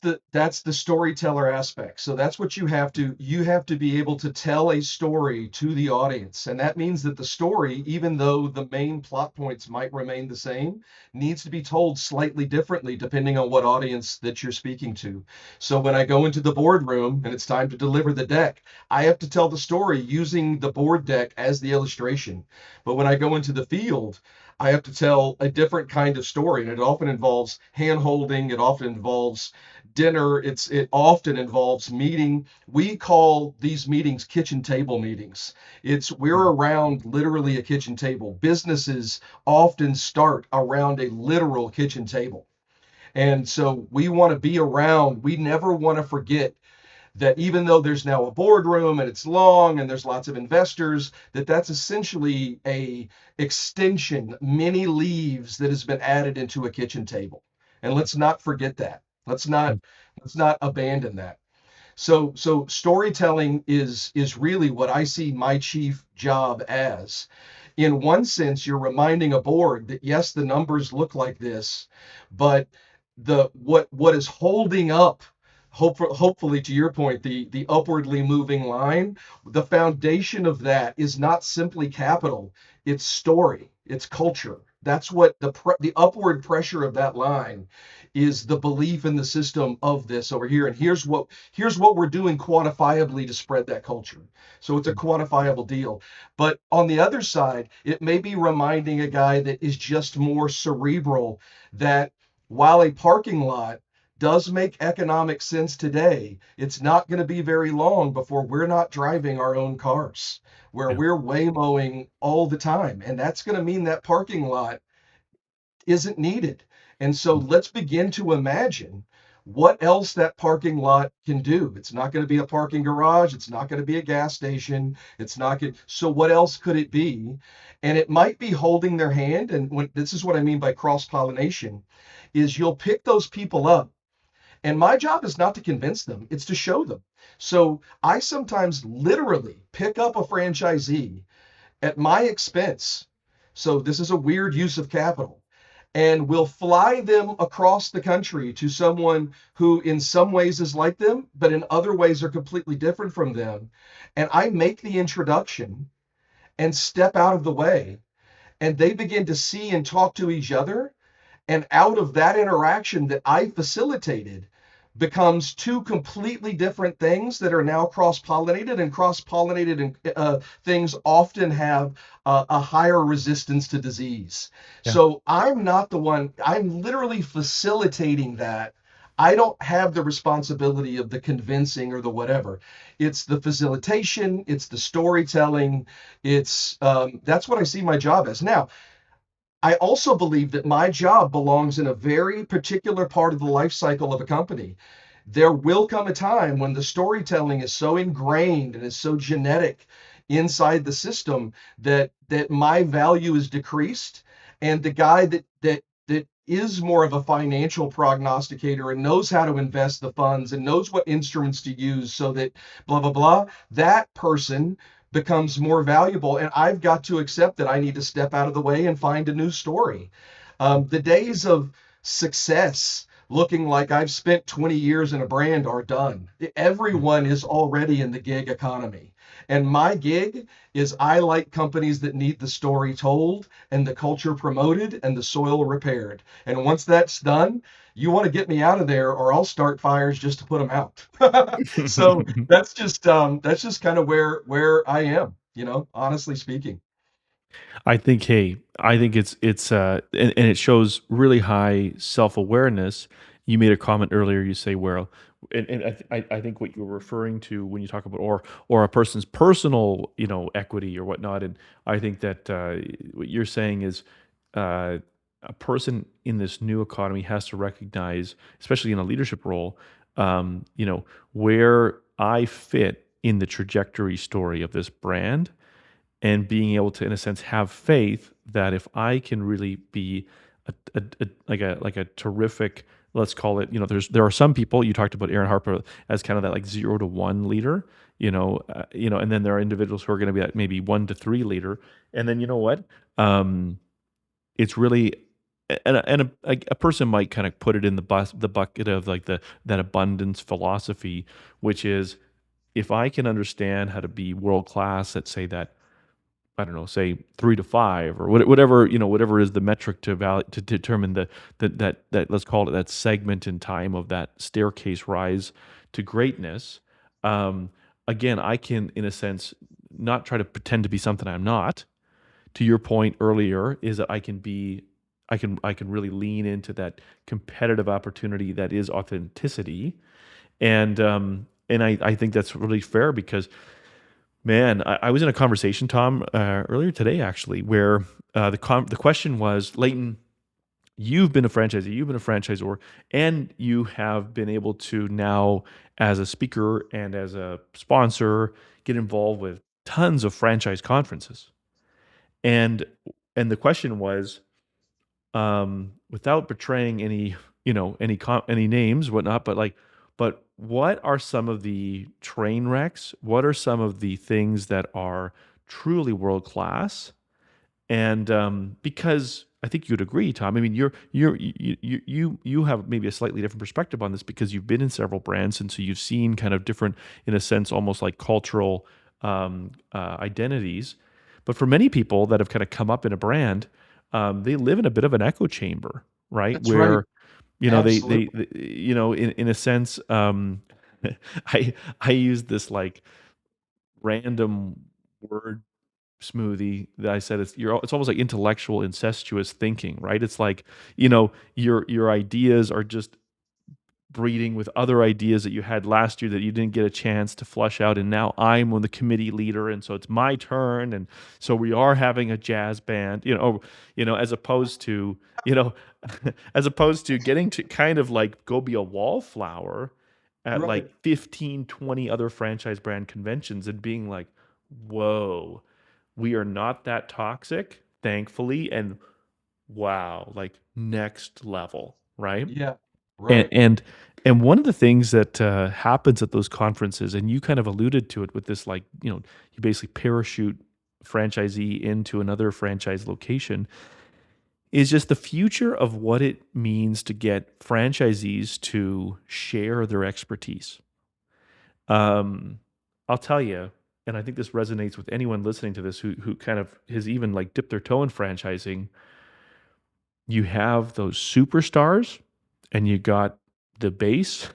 the storyteller aspect. So that's what you have to be able to tell a story to the audience. And that means that the story, even though the main plot points might remain the same, needs to be told slightly differently depending on what audience that you're speaking to. So when I go into the boardroom and it's time to deliver the deck, I have to tell the story using the board deck as the illustration. But when I go into the field, I have to tell a different kind of story, and it often involves hand holding. It often involves dinner. It often involves meeting. We call these meetings kitchen table meetings. We're Mm. around literally a kitchen table. Businesses often start around a literal kitchen table. And so we want to be around, we never want to forget that even though there's now a boardroom and it's long and there's lots of investors, that's essentially a extension, many leaves that has been added into a kitchen table. And let's not forget that. Let's not abandon that. So storytelling is really what I see my chief job as. In one sense, you're reminding a board that yes, the numbers look like this, but what is holding up, hopefully to your point, the upwardly moving line, the foundation of that is not simply capital, it's story, it's culture. That's what the upward pressure of that line is, the belief in the system of this over here. And here's what we're doing quantifiably to spread that culture. So it's a quantifiable deal. But on the other side, it may be reminding a guy that is just more cerebral that while a parking lot does make economic sense today, it's not going to be very long before we're not driving our own cars, where Yeah. we're waymoing all the time. And that's going to mean that parking lot isn't needed. And so let's begin to imagine what else that parking lot can do. It's not going to be a parking garage. It's not going to be a gas station. It's not going. So what else could it be? And it might be holding their hand. And this is what I mean by cross pollination, is you'll pick those people up. And my job is not to convince them; it's to show them. So I sometimes literally pick up a franchisee at my expense. So this is a weird use of capital. And we'll fly them across the country to someone who, in some ways, is like them, but in other ways are completely different from them. And I make the introduction and step out of the way, and they begin to see and talk to each other. And out of that interaction that I facilitated becomes two completely different things that are now cross-pollinated, and cross-pollinated things often have a higher resistance to disease. Yeah. So I'm not the one, I'm literally facilitating that. I don't have the responsibility of the convincing or the whatever. It's the facilitation, it's the storytelling. That's what I see my job as. Now, I also believe that my job belongs in a very particular part of the life cycle of a company. There will come a time when the storytelling is so ingrained and is so genetic inside the system that my value is decreased, and the guy that is more of a financial prognosticator and knows how to invest the funds and knows what instruments to use so that blah, blah, blah, that person becomes more valuable. And I've got to accept that I need to step out of the way and find a new story. The days of success looking like I've spent 20 years in a brand are done. Everyone is already in the gig economy. And my gig is I like companies that need the story told and the culture promoted and the soil repaired. And once that's done, you want to get me out of there or I'll start fires just to put them out. So that's just kind of where I am, honestly speaking. I think it's and it shows really high self-awareness. You made a comment earlier, you say, well, and I think what you're referring to when you talk about or a person's personal, equity or whatnot, and I think that what you're saying is uh, a person in this new economy has to recognize, especially in a leadership role, where I fit in the trajectory story of this brand, and being able to, in a sense, have faith that if I can really be like a terrific, let's call it, there are some people, you talked about Aaron Harper as kind of that like 0 to 1 leader, and then there are individuals who are going to be that maybe 1 to 3 leader, and then you know what, it's really, and a person might kind of put it in the bucket of like that abundance philosophy, which is if I can understand how to be world class at, say, that, I don't know, say 3 to 5 or whatever, whatever is the metric to determine that let's call it that segment in time of that staircase rise to greatness. Um, Again, I can, in a sense, not try to pretend to be something I'm not. To your point earlier, is that I can really lean into that competitive opportunity that is authenticity, and I think that's really fair because, man, I was in a conversation, Tom, earlier today actually, where the question was, Leighton, you've been a franchisee, you've been a franchisor, and you have been able to now, as a speaker and as a sponsor, get involved with tons of franchise conferences. And the question was, without betraying any, any names, whatnot, but like, but what are some of the train wrecks? What are some of the things that are truly world class? And because I think you'd agree, Tom. I mean, you have maybe a slightly different perspective on this because you've been in several brands, and so you've seen kind of different, in a sense, almost like cultural identities. But for many people that have kind of come up in a brand, they live in a bit of an echo chamber, right? That's right. Where they in a sense, I use this like random word smoothie that I said, it's almost like intellectual incestuous thinking, right? It's like, your ideas are just breeding with other ideas that you had last year that you didn't get a chance to flush out, and now I'm on the committee leader, and so it's my turn, and so we are having a jazz band, as opposed to, as opposed to getting to kind of like go be a wallflower at Right. like 15, 20 other franchise brand conventions and being like, whoa, we are not that toxic, thankfully, and wow, like next level, right? Yeah. And Right. and and one of the things that happens at those conferences, and you kind of alluded to it with this, like, you basically parachute franchisee into another franchise location, is just the future of what it means to get franchisees to share their expertise. Um, I'll tell you, and I think this resonates with anyone listening to this who kind of has even like dipped their toe in franchising. You have those superstars, and you got the base,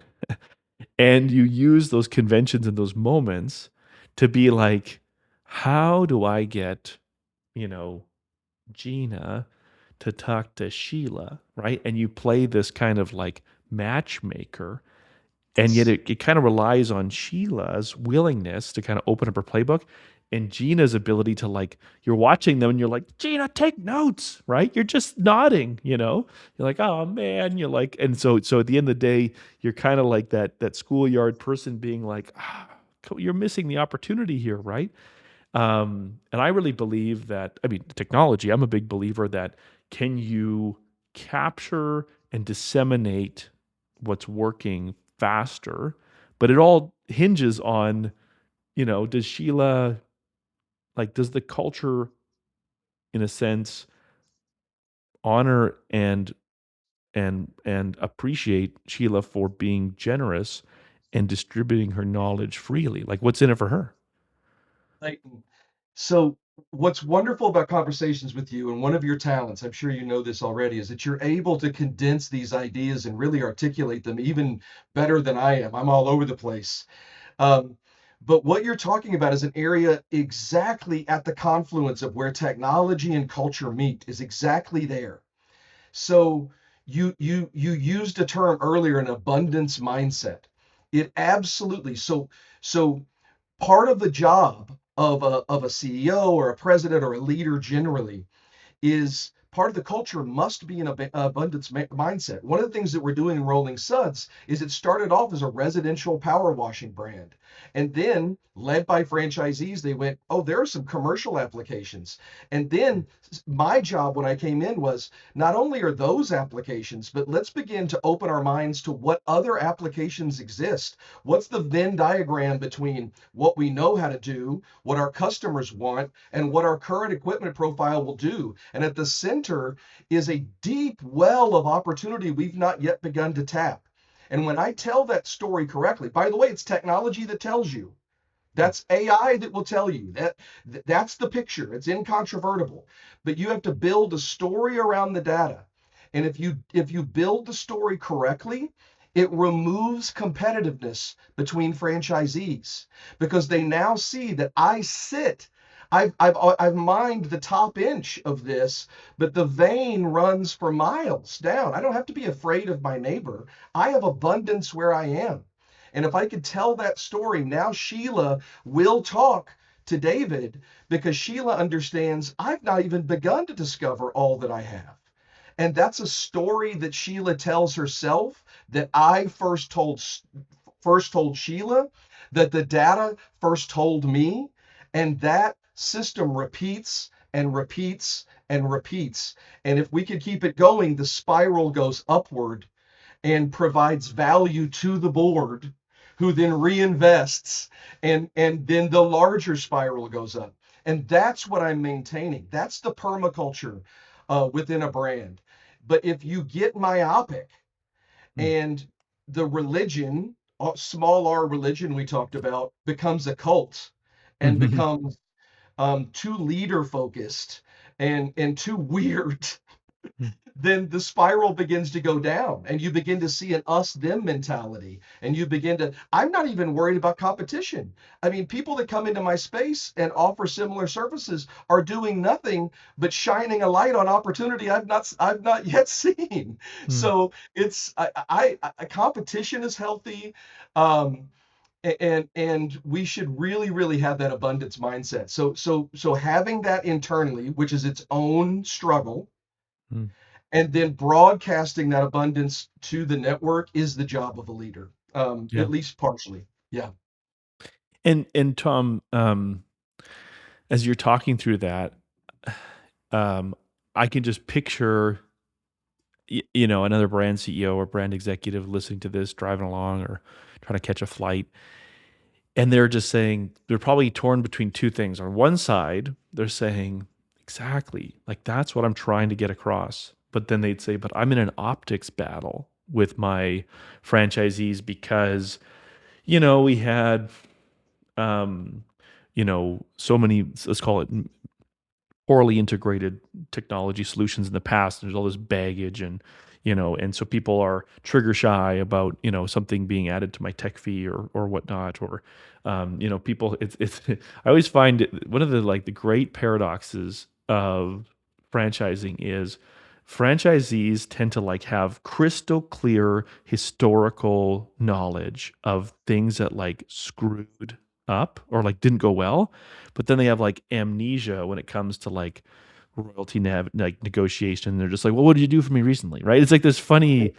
and you use those conventions and those moments to be like, how do I get, you know, Gina to talk to Sheila, right? And you play this kind of like matchmaker, and yet it kind of relies on Sheila's willingness to kind of open up her playbook and Gina's ability to, like, you're watching them and you're like, Gina, take notes, right? You're just nodding, you're like, oh man, you're like, and so at the end of the day, you're kind of like that schoolyard person being like, you're missing the opportunity here, right? And I really believe that, I mean, technology, I'm a big believer that, can you capture and disseminate what's working faster. But it all hinges on, does Sheila, like, does the culture, in a sense, honor and appreciate Sheila for being generous and distributing her knowledge freely? Like, what's in it for her? Like, so what's wonderful about conversations with you, and one of your talents, I'm sure you know this already, is that you're able to condense these ideas and really articulate them even better than I am. I'm all over the place. Um, but what you're talking about is an area exactly at the confluence of where technology and culture meet, is exactly there. So you used a term earlier, an abundance mindset. It absolutely, so part of the job of a CEO or a president or a leader generally is part of the culture must be an abundance mindset. One of the things that we're doing in Rolling Suds is it started off as a residential power washing brand. And then, led by franchisees, they went, oh, there are some commercial applications. And then my job when I came in was not only are those applications, but let's begin to open our minds to what other applications exist. What's the Venn diagram between what we know how to do, what our customers want, and what our current equipment profile will do? And at the center is a deep well of opportunity we've not yet begun to tap. And when I tell that story correctly, by the way, it's technology that tells you. That's AI that will tell you that that's the picture. It's incontrovertible. But you have to build a story around the data. And if you build the story correctly, it removes competitiveness between franchisees because they now see that I sit. I've mined the top inch of this, but the vein runs for miles down. I don't have to be afraid of my neighbor. I have abundance where I am. And if I could tell that story, now Sheila will talk to David because Sheila understands I've not even begun to discover all that I have. And that's a story that Sheila tells herself that I first told Sheila, that the data first told me, and that system repeats and repeats and repeats. And if we could keep it going, the spiral goes upward and provides value to the board, who then reinvests, and then the larger spiral goes up. And that's what I'm maintaining. That's the permaculture within a brand. But if you get myopic Mm. and the religion, small r religion we talked about, becomes a cult and Mhm. becomes too leader focused and too weird, then the spiral begins to go down and you begin to see an us them mentality, and you begin to, I'm not even worried about competition. I mean, people that come into my space and offer similar services are doing nothing but shining a light on opportunity I've not yet seen. Mm. So it's competition is healthy. um and we should really have that abundance mindset. So having that internally, which is its own struggle, Mm. and then broadcasting that abundance to the network is the job of a leader, Yeah. at least partially. Yeah. And Tom, as you're talking through that, um, I can just picture, another brand CEO or brand executive listening to this, driving along or trying to catch a flight, and they're just saying they're probably torn between two things. On one side, they're saying, exactly, like that's what I'm trying to get across. But then they'd say, but I'm in an optics battle with my franchisees because, we had, so many, let's call it, poorly integrated technology solutions in the past. There's all this baggage, and so people are trigger shy about, something being added to my tech fee or whatnot, or, people, it's I always find one of the, like, the great paradoxes of franchising is franchisees tend to, like, have crystal clear historical knowledge of things that, like, screwed up or, like, didn't go well, but then they have, like, amnesia when it comes to, like, royalty like negotiation. They're just like, well, what did you do for me recently? Right. It's like this funny,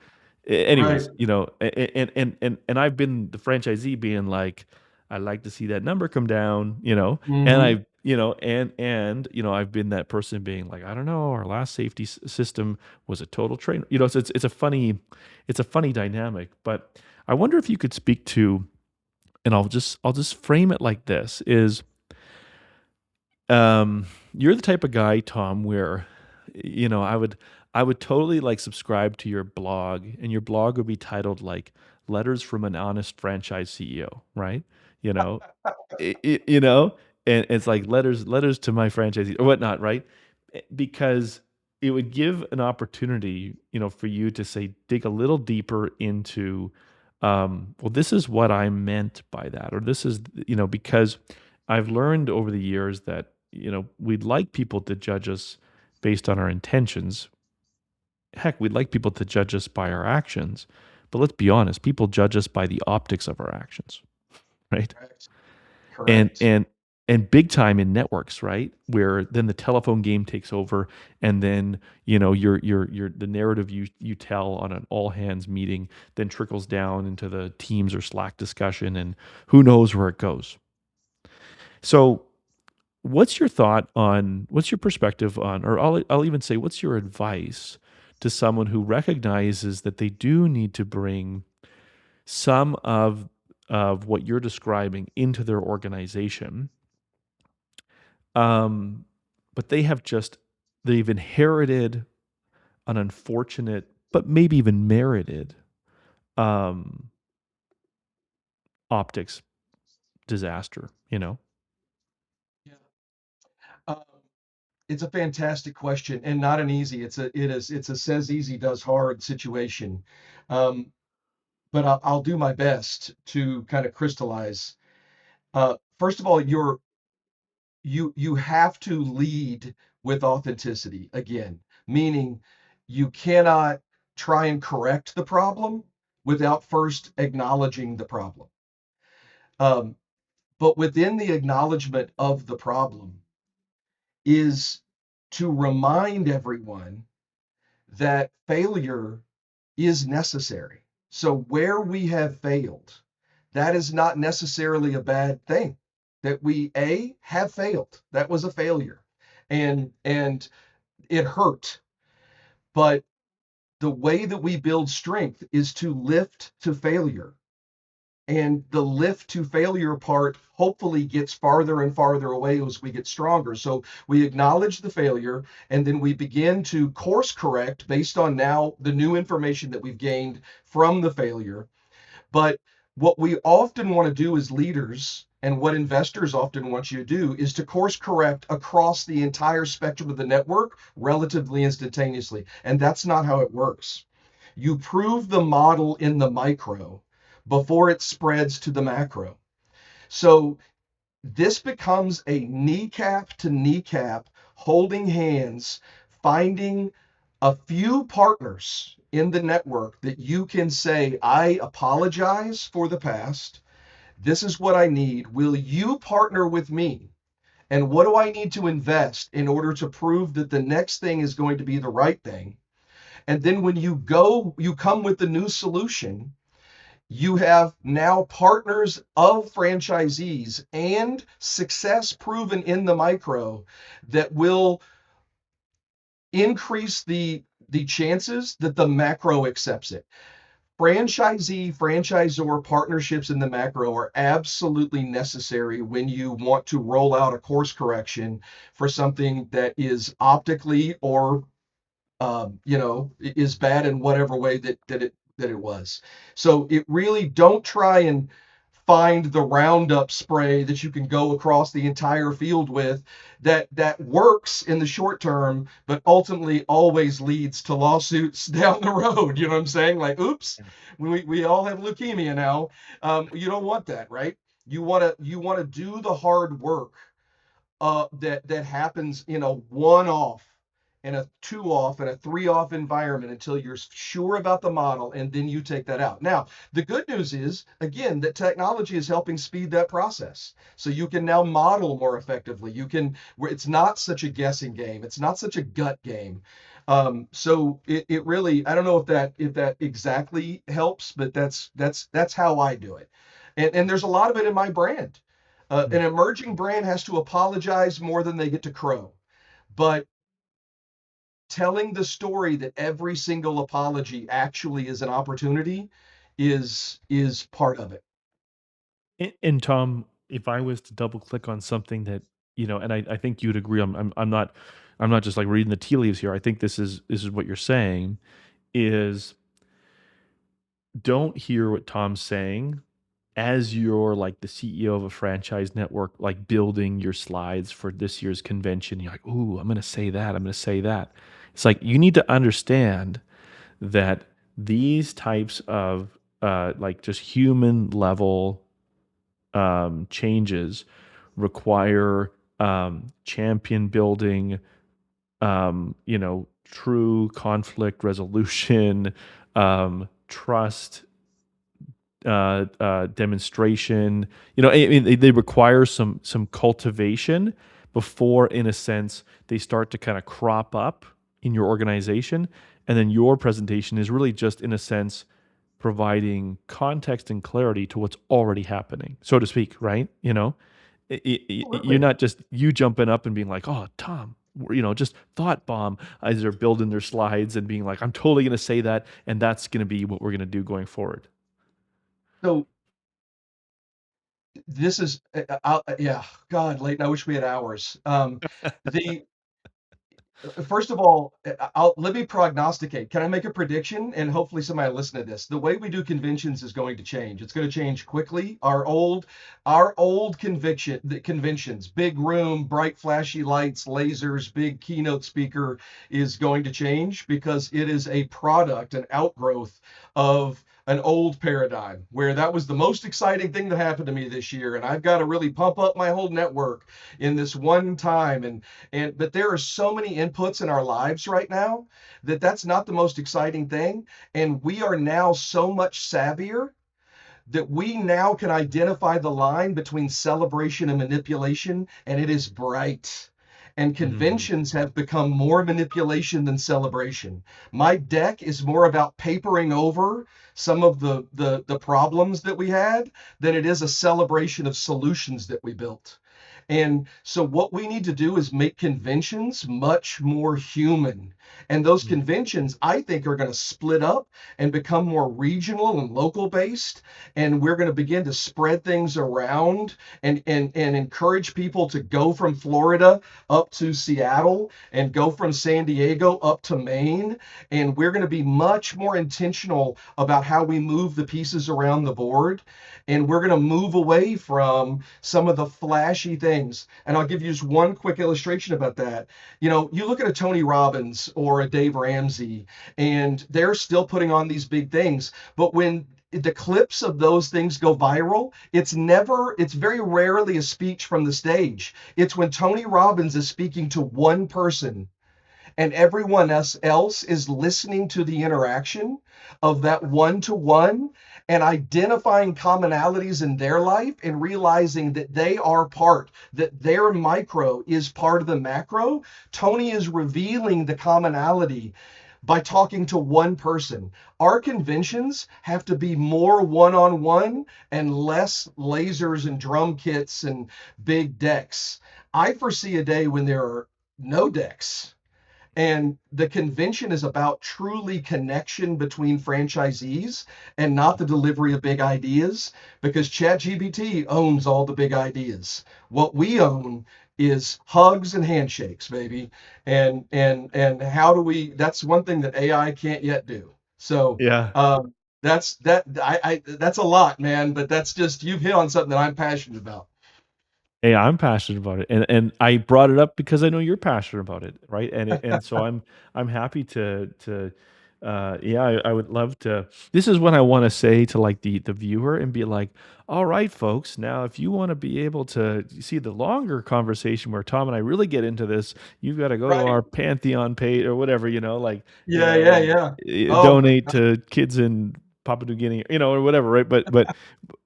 Right. anyways, and I've been the franchisee being like, I like to see that number come down, and Hmm. I, and I've been that person being like, I don't know, our last safety system was a total train. So it's a funny dynamic. But I wonder if you could speak to, and I'll just frame it like this: is um, you're the type of guy, Tom, where I would totally like subscribe to your blog, and your blog would be titled like "Letters from an Honest Franchise CEO," right? You know, it, you know, and it's like letters to my franchisee or whatnot, right? Because it would give an opportunity, for you to say dig a little deeper into, well, this is what I meant by that, or this is, because I've learned over the years that we'd like people to judge us based on our intentions. Heck, we'd like people to judge us by our actions, but let's be honest, people judge us by the optics of our actions, right? Correct. and Correct. and and big time in networks, right, where then the telephone game takes over, and then your the narrative you tell on an all hands meeting then trickles down into the Teams or Slack discussion, and who knows where it goes. So what's your perspective on, or I'll even say, what's your advice to someone who recognizes that they do need to bring some of what you're describing into their organization, um, but they've inherited an unfortunate, but maybe even merited, um, optics disaster. Yeah. Um, it's a fantastic question and not an easy. It's a says easy does hard situation. Um, but I'll do my best to kind of crystallize. First of all, you have to lead with authenticity again, meaning you cannot try and correct the problem without first acknowledging the problem. Um, but within the acknowledgement of the problem is to remind everyone that failure is necessary. So where we have failed, that is not necessarily a bad thing. That we have failed. That was a failure. And it hurt. But the way that we build strength is to lift to failure. And the lift to failure part hopefully gets farther and farther away as we get stronger. So we acknowledge the failure, and then we begin to course correct based on now the new information that we've gained from the failure. But what we often want to do as leaders, and what investors often want you to do, is to course correct across the entire spectrum of the network relatively instantaneously. And that's not how it works. You prove the model in the micro before it spreads to the macro. So this becomes a kneecap to kneecap, holding hands, finding a few partners in the network that you can say, I apologize for the past. This is what I need. Will you partner with me? And what do I need to invest in order to prove that the next thing is going to be the right thing? And then when you come with the new solution, you have now partners of franchisees and success proven in the micro that will increase the chances that the macro accepts it. Franchisee franchisor partnerships in the macro are absolutely necessary when you want to roll out a course correction for something that is optically or is bad in whatever way that it was. So it really, don't try and find the Roundup spray that you can go across the entire field with, that works in the short term, but ultimately always leads to lawsuits down the road. You know what I'm saying? Like, oops, we all have leukemia now. You don't want that, right? You want to do the hard work that happens in a one off and a two off and a three off environment until you're sure about the model, and then you take that out. Now, the good news is, again, that technology is helping speed that process. So you can now model more effectively. Where it's not such a guessing game, it's not such a gut game. So it really, I don't know if that exactly helps, but that's how I do it. And there's a lot of it in my brand. An emerging brand has to apologize more than they get to crow. But telling the story that every single apology actually is an opportunity is part of it. And Tom, if I was to double click on something that, and I think you'd agree, I'm not just like reading the tea leaves here. I think this is what you're saying is, don't hear what Tom's saying as you're like the CEO of a franchise network, like building your slides for this year's convention. You're like, ooh, I'm going to say that. I'm going to say that. It's like you need to understand that these types of like just human level changes require champion building, true conflict resolution, trust, demonstration. I mean, they require some cultivation before, in a sense, they start to kind of crop up in your organization. And then your presentation is really just, in a sense, providing context and clarity to what's already happening, so to speak, right? You're Absolutely. not just you jumping up and being like, "Oh, Tom," just thought bomb as they're building their slides and being like, "I'm totally going to say that, and that's going to be what we're going to do going forward." So this is, yeah, God, Leighton, I wish we had hours. The First of all, let me prognosticate. Can I make a prediction? And hopefully somebody will listen to this. The way we do conventions is going to change. It's going to change quickly. Our old the conventions, big room, bright flashy lights, lasers, big keynote speaker is going to change because it is a product, an outgrowth of an old paradigm where that was the most exciting thing that happened to me this year. And I've got to really pump up my whole network in this one time. But there are so many inputs in our lives right now that that's not the most exciting thing, and we are now so much savvier that we now can identify the line between celebration and manipulation, and it is bright. And Mhm. conventions have become more manipulation than celebration. My deck is more about papering over some of the problems that we had than it is a celebration of solutions that we built. And so, what we need to do is make conventions much more human. And those Mm. conventions, I think, are going to split up and become more regional and local based. And we're going to begin to spread things around and encourage people to go from Florida up to Seattle and go from San Diego up to Maine. And we're going to be much more intentional about how we move the pieces around the board. And we're going to move away from some of the flashy things. And I'll give you just one quick illustration about that. You look at a Tony Robbins or a Dave Ramsey, and they're still putting on these big things. But when the clips of those things go viral, it's very rarely a speech from the stage. It's when Tony Robbins is speaking to one person and everyone else is listening to the interaction of that one to one and identifying commonalities in their life and realizing that they are part, that their micro is part of the macro. Tony is revealing the commonality by talking to one person. Our conventions have to be more one on one and less lasers and drum kits and big decks. I foresee a day when there are no decks, and the convention is about truly connection between franchisees and not the delivery of big ideas because ChatGPT owns all the big ideas. What we own is hugs and handshakes, baby. And how do we that's one thing that AI can't yet do. So Yeah. that's a lot, man, but that's just you've hit on something that I'm passionate about. Hey, I'm passionate about it, and I brought it up because I know you're passionate about it, right? And so I'm happy to yeah, I would love to. This is what I want to say to like the viewer and be like, all right, folks, now if you want to be able to see the longer conversation where Tom and I really get into this, you've got to go to Right. our Pantheon page or whatever, like Yeah, yeah, yeah. Oh, donate to kids in Papua New Guinea, or whatever, right? But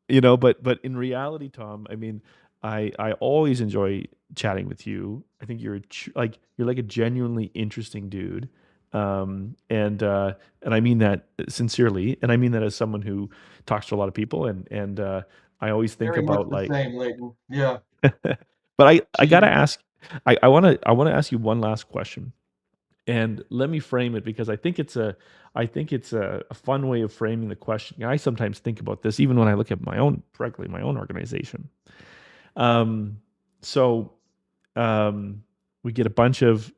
in reality, Tom, I mean, I always enjoy chatting with you. I think you're like a genuinely interesting dude, and I mean that sincerely, and I mean that as someone who talks to a lot of people, and I always think Very much about the like, same, Leighton. Yeah. but I gotta Gee. ask, I wanna ask you one last question, and let me frame it because I think it's a fun way of framing the question. I sometimes think about this even when I look at my own, frankly, my own organization. Um, so um, we get a bunch of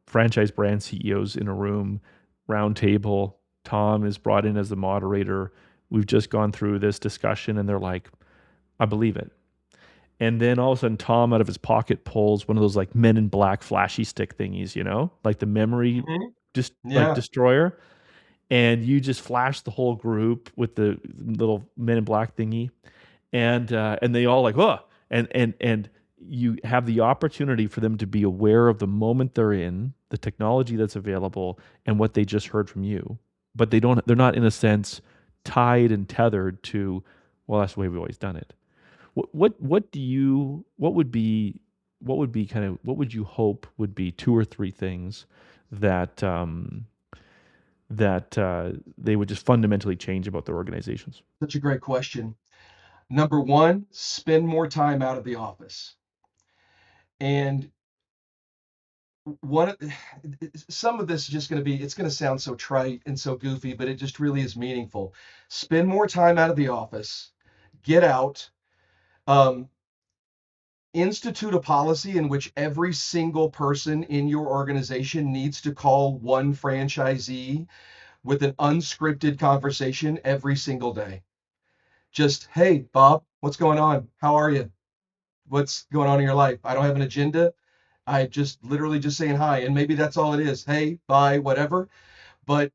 franchise brand CEOs in a room, round table. Tom is brought in as the moderator. We've just gone through this discussion, and they're like, "I believe it." And then all of a sudden, Tom out of his pocket pulls one of those like Men in Black flashy stick thingies, like the memory Mhm. just like Yeah. destroyer, and you just flash the whole group with the little Men in Black thingy, and they all like, oh, and you have the opportunity for them to be aware of the moment they're in, the technology that's available, and what they just heard from you. But they're not in a sense tied and tethered to, well, that's the way we've always done it. What do you what would you hope would be two or three things that they would just fundamentally change about their organizations? Such a great question. Number one, spend more time out of the office. And one, some of this is just going to be, it's going to sound so trite and so goofy, but it just really is meaningful. Spend more time out of the office, get out, um, institute a policy in which every single person in your organization needs to call one franchisee with an unscripted conversation every single day. Just, hey, Bob, what's going on? How are you? What's going on in your life? I don't have an agenda. I just literally just saying hi. And maybe that's all it is. Hey, bye, whatever. But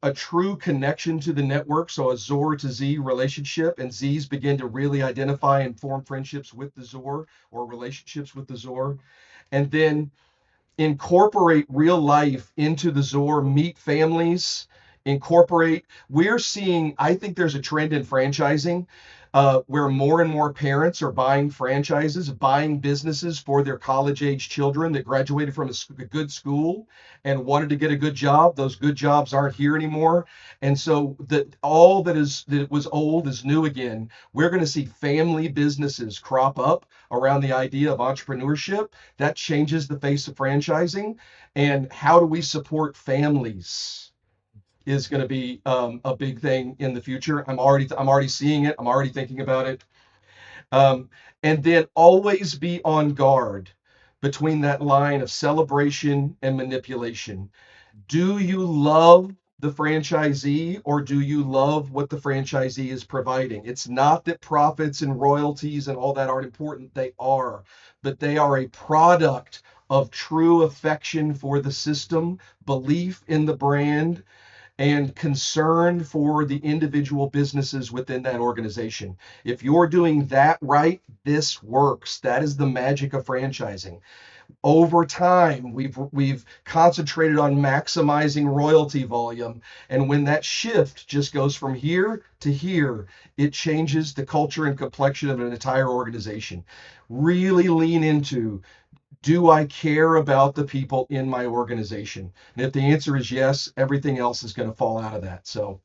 a true connection to the network. So a Zor to Z relationship, and Z's begin to really identify and form friendships with the Zor or relationships with the Zor. And then incorporate real life into the Zor, meet families, incorporate. We're seeing, I think there's a trend in franchising where more and more parents are buying franchises, buying businesses for their college age children that graduated from a good school and wanted to get a good job. Those good jobs aren't here anymore. And so that all that was old is new again. We're going to see family businesses crop up around the idea of entrepreneurship. That changes the face of franchising. And how do we support families is going to be a big thing in the future. I'm already seeing it. I'm already thinking about it. Um, and then always be on guard between that line of celebration and manipulation. Do you love the franchisee or do you love what the franchisee is providing? It's not that profits and royalties and all that aren't important. They are, but they are a product of true affection for the system, belief in the brand, and concern for the individual businesses within that organization. If you're doing that right, this works. That is the magic of franchising. Over time, we've concentrated on maximizing royalty volume, and when that shift just goes from here to here, it changes the culture and complexion of an entire organization. Really lean into, do I care about the people in my organization? And if the answer is yes, everything else is going to fall out of that. So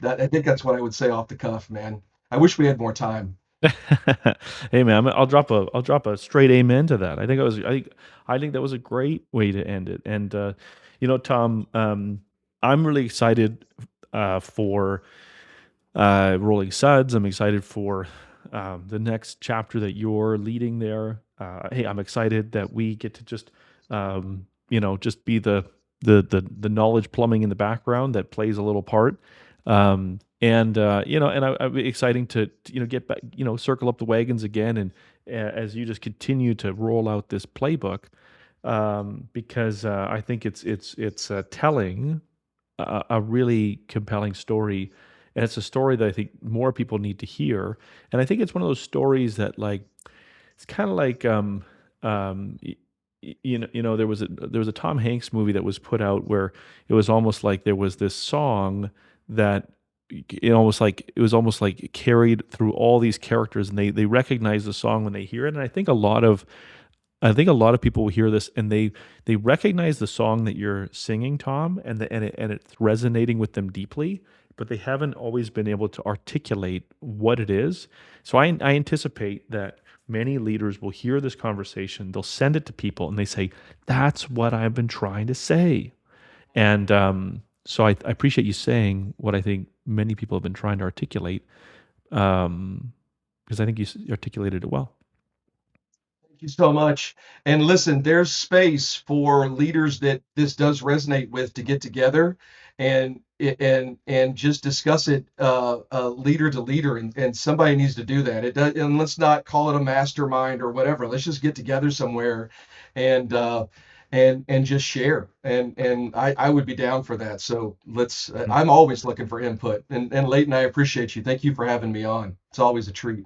that, I think that's what I would say off the cuff, man. I wish we had more time. Hey man, I'll drop a straight amen to that. I think that was a great way to end it. And Tom, I'm really excited for Rolling Suds. I'm excited for the next chapter that you're leading there. Hey, I'm excited that we get to just just be the knowledge plumbing in the background that plays a little part. I'd be exciting to get back, circle up the wagons again, and as you just continue to roll out this playbook, because I think it's telling a really compelling story, and it's a story that I think more people need to hear. And I think it's one of those stories that like it's kind of like y- there was a Tom Hanks movie that was put out where it was almost like there was this song that it was almost like carried through all these characters, and they recognize the song when they hear it. And I think a lot of people will hear this and they recognize the song that you're singing, Tom, and it's resonating with them deeply but they haven't always been able to articulate what it is. So I anticipate that many leaders will hear this conversation, they'll send it to people, and they say, "That's what I've been trying to say." And so I appreciate you saying what I think many people have been trying to articulate, because I think you articulated it well. Thank you so much. And listen, there's space for leaders that this does resonate with to get together and just discuss it leader to leader, and somebody needs to do that. It does, and let's not call it a mastermind or whatever. Let's just get together somewhere and and just share. And I would be down for that. So let's. I'm always looking for input. And Leighton, I appreciate you. Thank you for having me on. It's always a treat.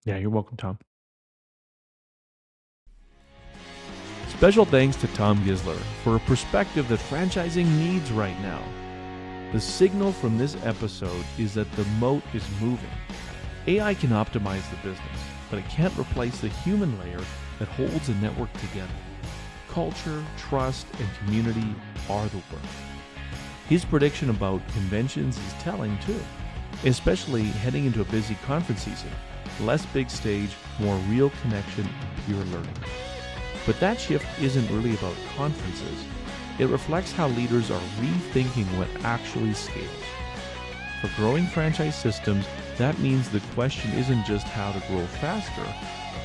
Yeah, you're welcome, Tom. Special thanks to Tom Gissler for a perspective that franchising needs right now. The signal from this episode is that the moat is moving. AI can optimize the business, but it can't replace the human layer that holds a network together. Culture, trust, and community are the work. His prediction about conventions is telling too, especially heading into a busy conference season. Less big stage, more real connection, pure learning. But that shift isn't really about conferences. It reflects how leaders are rethinking what actually scales. For growing franchise systems, that means the question isn't just how to grow faster,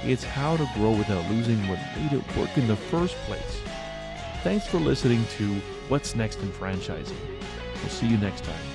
it's how to grow without losing what made it work in the first place. Thanks for listening to What's Next in Franchising. We'll see you next time.